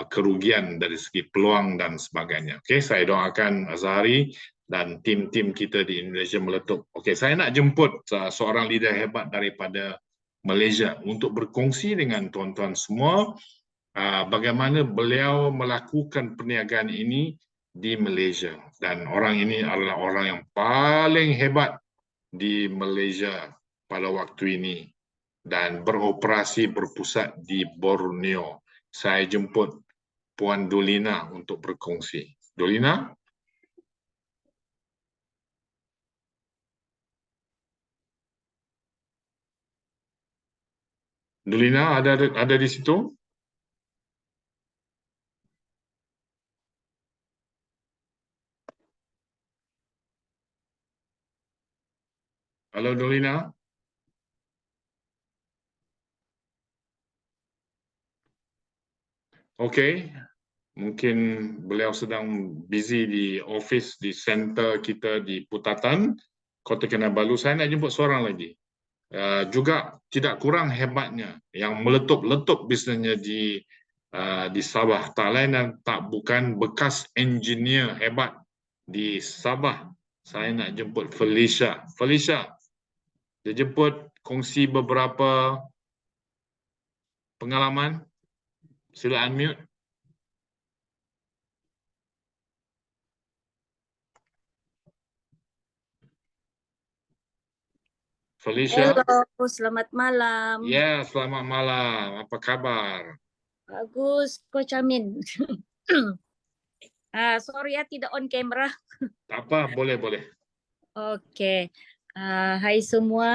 kerugian dari segi peluang dan sebagainya. Okey, saya doakan Azhari dan tim-tim kita di Indonesia meletup. Okey, saya nak jemput seorang leader hebat daripada Malaysia untuk berkongsi dengan tuan-tuan semua bagaimana beliau melakukan perniagaan ini di Malaysia. Dan orang ini adalah orang yang paling hebat di Malaysia pada waktu ini dan beroperasi berpusat di Borneo. Saya jemput Puan Dolina untuk berkongsi. Dolina? Dolina ada di situ? Halo Dolina? Okey, mungkin beliau sedang busy di office di center kita di Putatan, Kota Kinabalu. Saya nak jemput seorang lagi. Juga tidak kurang hebatnya yang meletup-letup bisnesnya di Sabah. Tak lain dan tak bukan bekas engineer hebat di Sabah. Saya nak jemput Felicia. Felicia, dia jemput kongsi beberapa pengalaman. Sila unmute. Felicia?
Halo, selamat malam.
Ya, selamat malam. Apa kabar?
Bagus, Coach Amin. Sorry ya, tidak on camera.
Tak apa, boleh.
Oke. Hai semua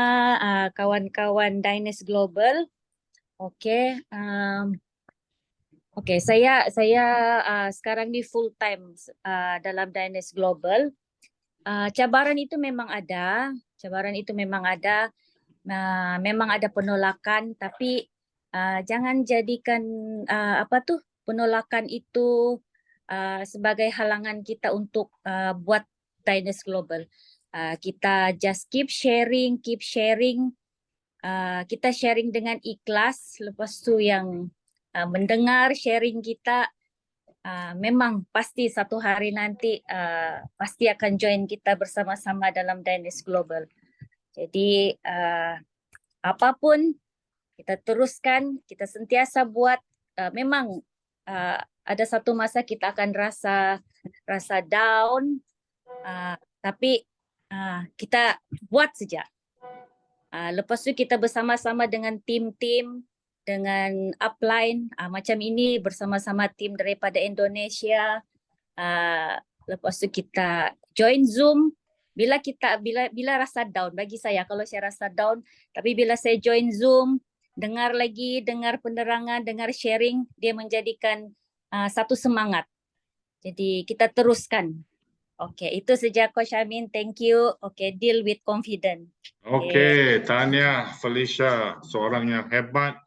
kawan-kawan Dynas Global. Oke. Saya sekarang ni full time dalam Dynas Global. Cabaran itu memang ada. Memang ada penolakan, tapi jangan jadikan penolakan itu sebagai halangan kita untuk buat Dynas Global. Kita just keep sharing. Kita sharing dengan ikhlas. Lepas tu yang mendengar sharing kita, memang pasti satu hari nanti pasti akan join kita bersama-sama dalam Dynas Global. Jadi apapun kita teruskan, kita sentiasa buat. Memang ada satu masa kita akan rasa down, tapi kita buat saja. Lepas tu kita bersama-sama dengan tim-tim, dengan upline macam ini bersama-sama tim daripada Indonesia. Lepas tu kita join Zoom. Bila rasa down, bagi saya kalau saya rasa down, tapi bila saya join Zoom, dengar penerangan, dengar sharing, dia menjadikan satu semangat. Jadi kita teruskan. Okey, itu saja Coach Amin. Thank you. Okey, deal with confident.
Okey, tahniah Felicia, seorang yang hebat,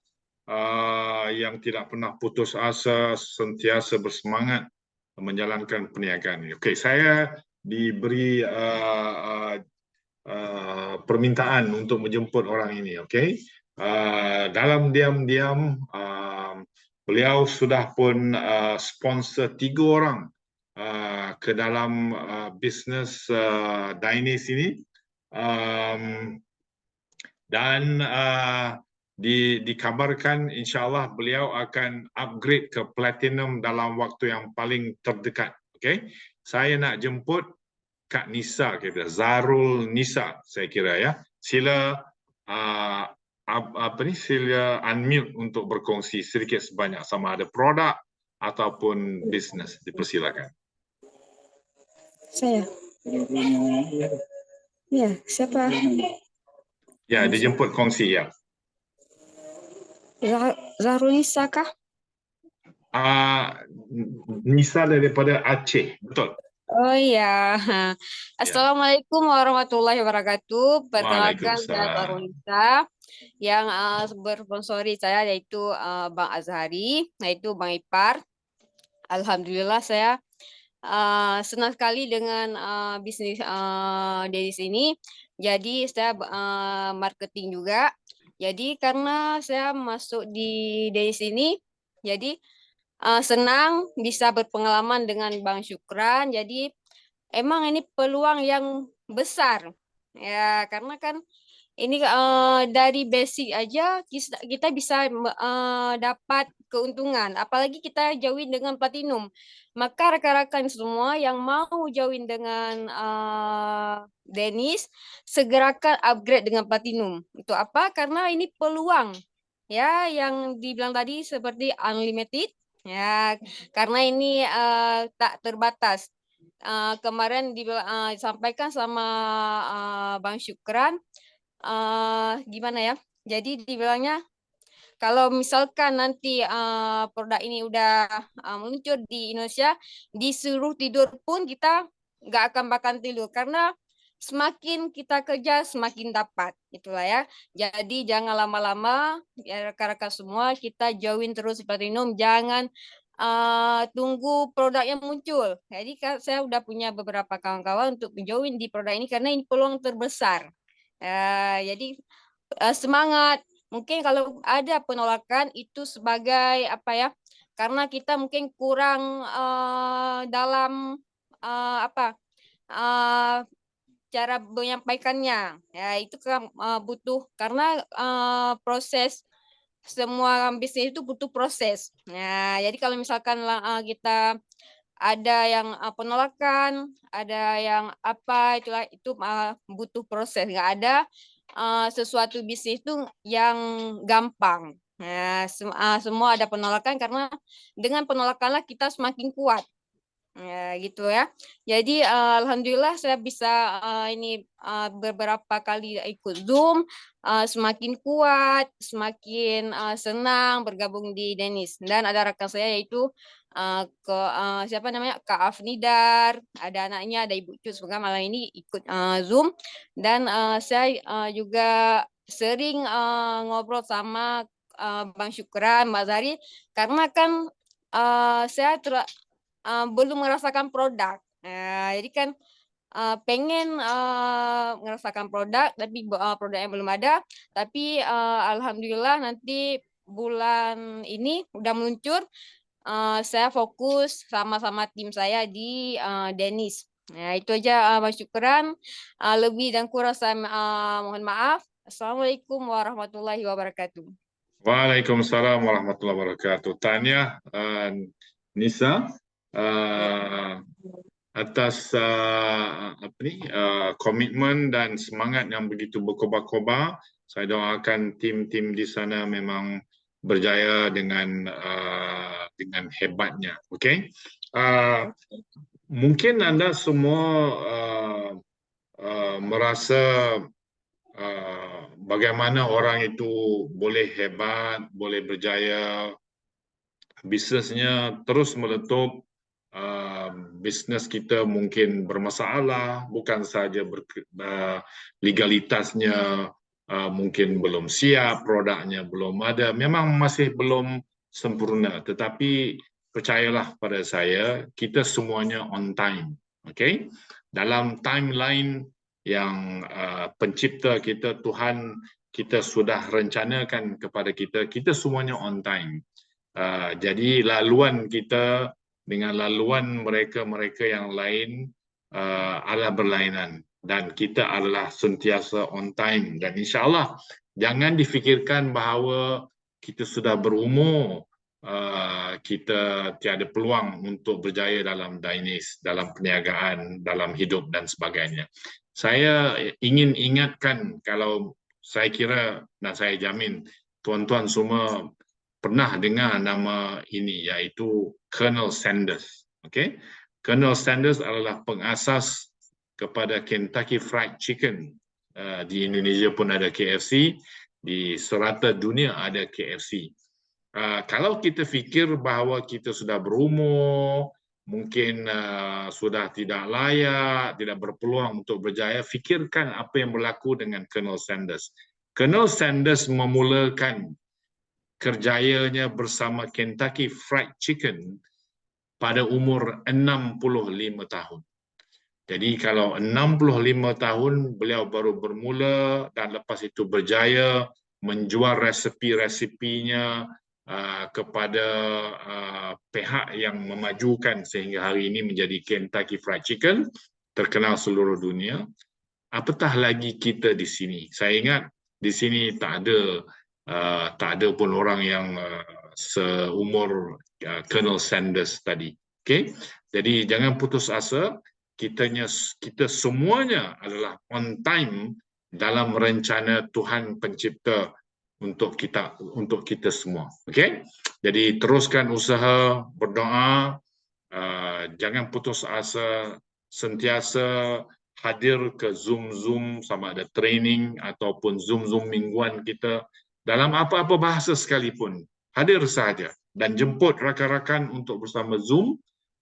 yang tidak pernah putus asa, sentiasa bersemangat menjalankan perniagaan ini. Okey, saya diberi permintaan untuk menjemput orang ini. Okey, dalam diam-diam beliau sudah pun sponsor 3 orang ke dalam bisnes Dynas ini, dan dikabarkan insyaAllah beliau akan upgrade ke platinum dalam waktu yang paling terdekat. Okay? Saya nak jemput Kak Nisa, Zarul Nisa, saya kira ya. Sila sila unmute untuk berkongsi sedikit sebanyak sama ada produk ataupun bisnes. Dipersilakan.
Saya. Ya, siapa?
Ya, dijemput kongsi ya.
Zahrul Nisa kah?
Nisa daripada Aceh, betul?
Oh iya.
Ya.
Assalamualaikum warahmatullahi wabarakatuh. Perkenalkan saya
Waalaikumsalam.
Zahrul Nisa yang bersponsori saya yaitu Bang Azhari, yaitu Bang Ipar. Alhamdulillah saya senang sekali dengan bisnis Denis ini. Jadi saya marketing juga. Jadi karena saya masuk di Denis ini, jadi senang bisa berpengalaman dengan Bang Syukran. Jadi emang ini peluang yang besar ya, karena kan ini dari basic aja kita bisa dapat keuntungan, apalagi kita join dengan platinum. Maka rekan-rekan semua yang mau join dengan Denis, segerakan upgrade dengan platinum. Itu apa? Karena ini peluang ya yang dibilang tadi seperti unlimited ya, karena ini tak terbatas. Kemarin disampaikan sama Bang Syukran, gimana ya? Jadi dibilangnya kalau misalkan nanti produk ini udah meluncur di Indonesia, disuruh tidur pun kita nggak akan bakal tidur karena semakin kita kerja semakin dapat, itulah ya. Jadi jangan lama-lama ya rekan-rekan semua, kita join terus Platinum, jangan tunggu produk yang muncul. Jadi saya udah punya beberapa kawan-kawan untuk join di produk ini karena ini peluang terbesar. Jadi semangat. Mungkin kalau ada penolakan itu sebagai apa ya? Karena kita mungkin kurang dalam apa? Cara menyampaikannya. Ya itu kan butuh karena proses semua bisnis itu butuh proses. Nah, jadi kalau misalkan kita ada yang penolakan, ada yang apa itulah itu butuh proses. Nggak ada sesuatu bisnis itu yang gampang. Nah, semua ada penolakan karena dengan penolakanlah kita semakin kuat. Ya, gitu ya. Jadi alhamdulillah saya bisa ini beberapa kali ikut Zoom, semakin kuat, semakin senang bergabung di Denis. Dan ada rekan saya yaitu siapa namanya Kak Afnidar, ada anaknya, ada Ibu Cus, semoga malam ini ikut Zoom. Dan saya juga sering ngobrol sama Bang Syukran, Mbak Zari, karena kan saya belum merasakan produk. Jadi kan pengen merasakan produk, tapi produk yang belum ada. Tapi alhamdulillah nanti bulan ini udah meluncur. Saya fokus sama-sama tim saya di Denis. Nah, itu aja Mas Syukran. Lebih dan kurang saya mohon maaf. Assalamualaikum warahmatullahi wabarakatuh.
Waalaikumsalam warahmatullahi wabarakatuh. Tahniah Nisa atas komitmen dan semangat yang begitu berkobar-kobar. Saya doakan tim-tim di sana memang berjaya dengan hebatnya. Okey. Mungkin anda semua merasa bagaimana orang itu boleh hebat, boleh berjaya, bisnesnya terus meletup, bisnes kita mungkin bermasalah, bukan sahaja legalitasnya mungkin belum siap, produknya belum ada, memang masih belum sempurna. Tetapi percayalah pada saya, kita semuanya on time. Okay? Dalam timeline yang pencipta kita, Tuhan kita sudah rencanakan kepada kita, kita semuanya on time. Jadi laluan kita dengan laluan mereka-mereka yang lain adalah berlainan, dan kita adalah sentiasa on time. Dan insyaAllah jangan difikirkan bahawa kita sudah berumur, kita tiada peluang untuk berjaya dalam Dainis, dalam perniagaan, dalam hidup dan sebagainya. Saya ingin ingatkan, kalau saya kira dan saya jamin tuan-tuan semua pernah dengar nama ini, iaitu Colonel Sanders. Okay? Colonel Sanders adalah pengasas kepada Kentucky Fried Chicken Di Indonesia pun ada KFC, di serata dunia ada KFC. Kalau kita fikir bahawa kita sudah berumur, mungkin sudah tidak layak, tidak berpeluang untuk berjaya, fikirkan apa yang berlaku dengan Colonel Sanders. Colonel Sanders memulakan kerjayanya bersama Kentucky Fried Chicken pada umur 65 tahun. Jadi kalau 65 tahun beliau baru bermula dan lepas itu berjaya menjual resepi-resepinya kepada pihak yang memajukan sehingga hari ini menjadi Kentucky Fried Chicken, terkenal seluruh dunia. Apatah lagi kita di sini. Saya ingat di sini tak ada pun orang yang seumur Colonel Sanders tadi. Okay? Jadi jangan putus asa. Kita semuanya adalah on time dalam rencana Tuhan Pencipta untuk kita semua. Okay? Jadi teruskan usaha, berdoa, jangan putus asa, sentiasa hadir ke Zoom sama ada training ataupun Zoom mingguan kita dalam apa-apa bahasa sekalipun. Hadir sahaja dan jemput rakan-rakan untuk bersama Zoom.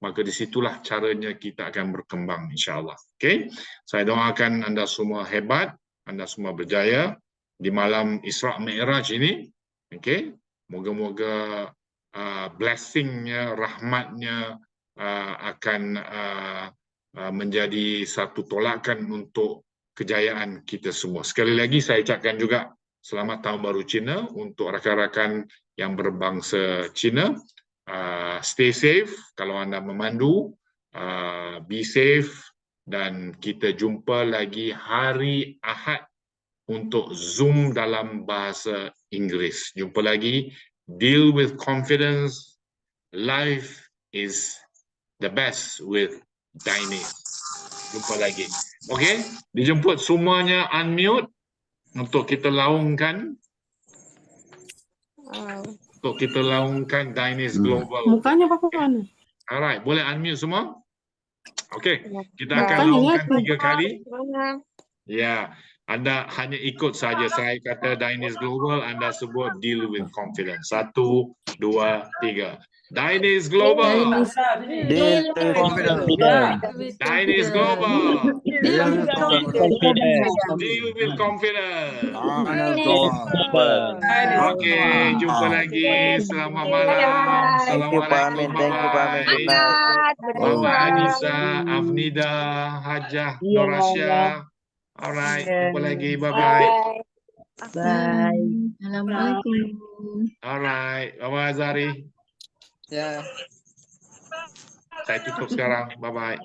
Maka disitulah caranya kita akan berkembang insya-Allah. Okay? Saya doakan anda semua hebat, anda semua berjaya di malam Isra Mi'raj ini. Okay? Moga-moga blessingnya, rahmatnya akan menjadi satu tolakan untuk kejayaan kita semua. Sekali lagi saya ucapkan juga selamat Tahun Baru Cina untuk rakan-rakan yang berbangsa Cina. Stay safe kalau anda memandu, be safe, dan kita jumpa lagi hari Ahad untuk Zoom dalam bahasa Inggeris. Jumpa lagi. Deal with confidence. Life is the best with Dynase. Jumpa lagi. Okey, dijemput semuanya unmute untuk kita laungkan. Untuk kita laungkan Dynase Global.
Mukanya pakai mana?
Alright, boleh unmute semua? Okey, kita akan laungkan 3 kali. Ya, anda hanya ikut saja saya kata Dynase Global, anda sebut deal with confidence. 1, 2, 3. Dynase Global.
Deal with confidence.
Dynase Global.
Deal with confidence.
Deal with confidence.
Confidence.
Okey, jumpa lagi. Selamat malam.
Thank you, Pak Amin. Thank you, Pak Amin. Good night.
Mama Anissa, Afnida, Hajah, Norasya. Alright, jumpa lagi. Bye-bye.
Bye.
Assalamualaikum.
Alright, bye-bye Azari.
Ya.
Saya tutup sekarang. Bye-bye.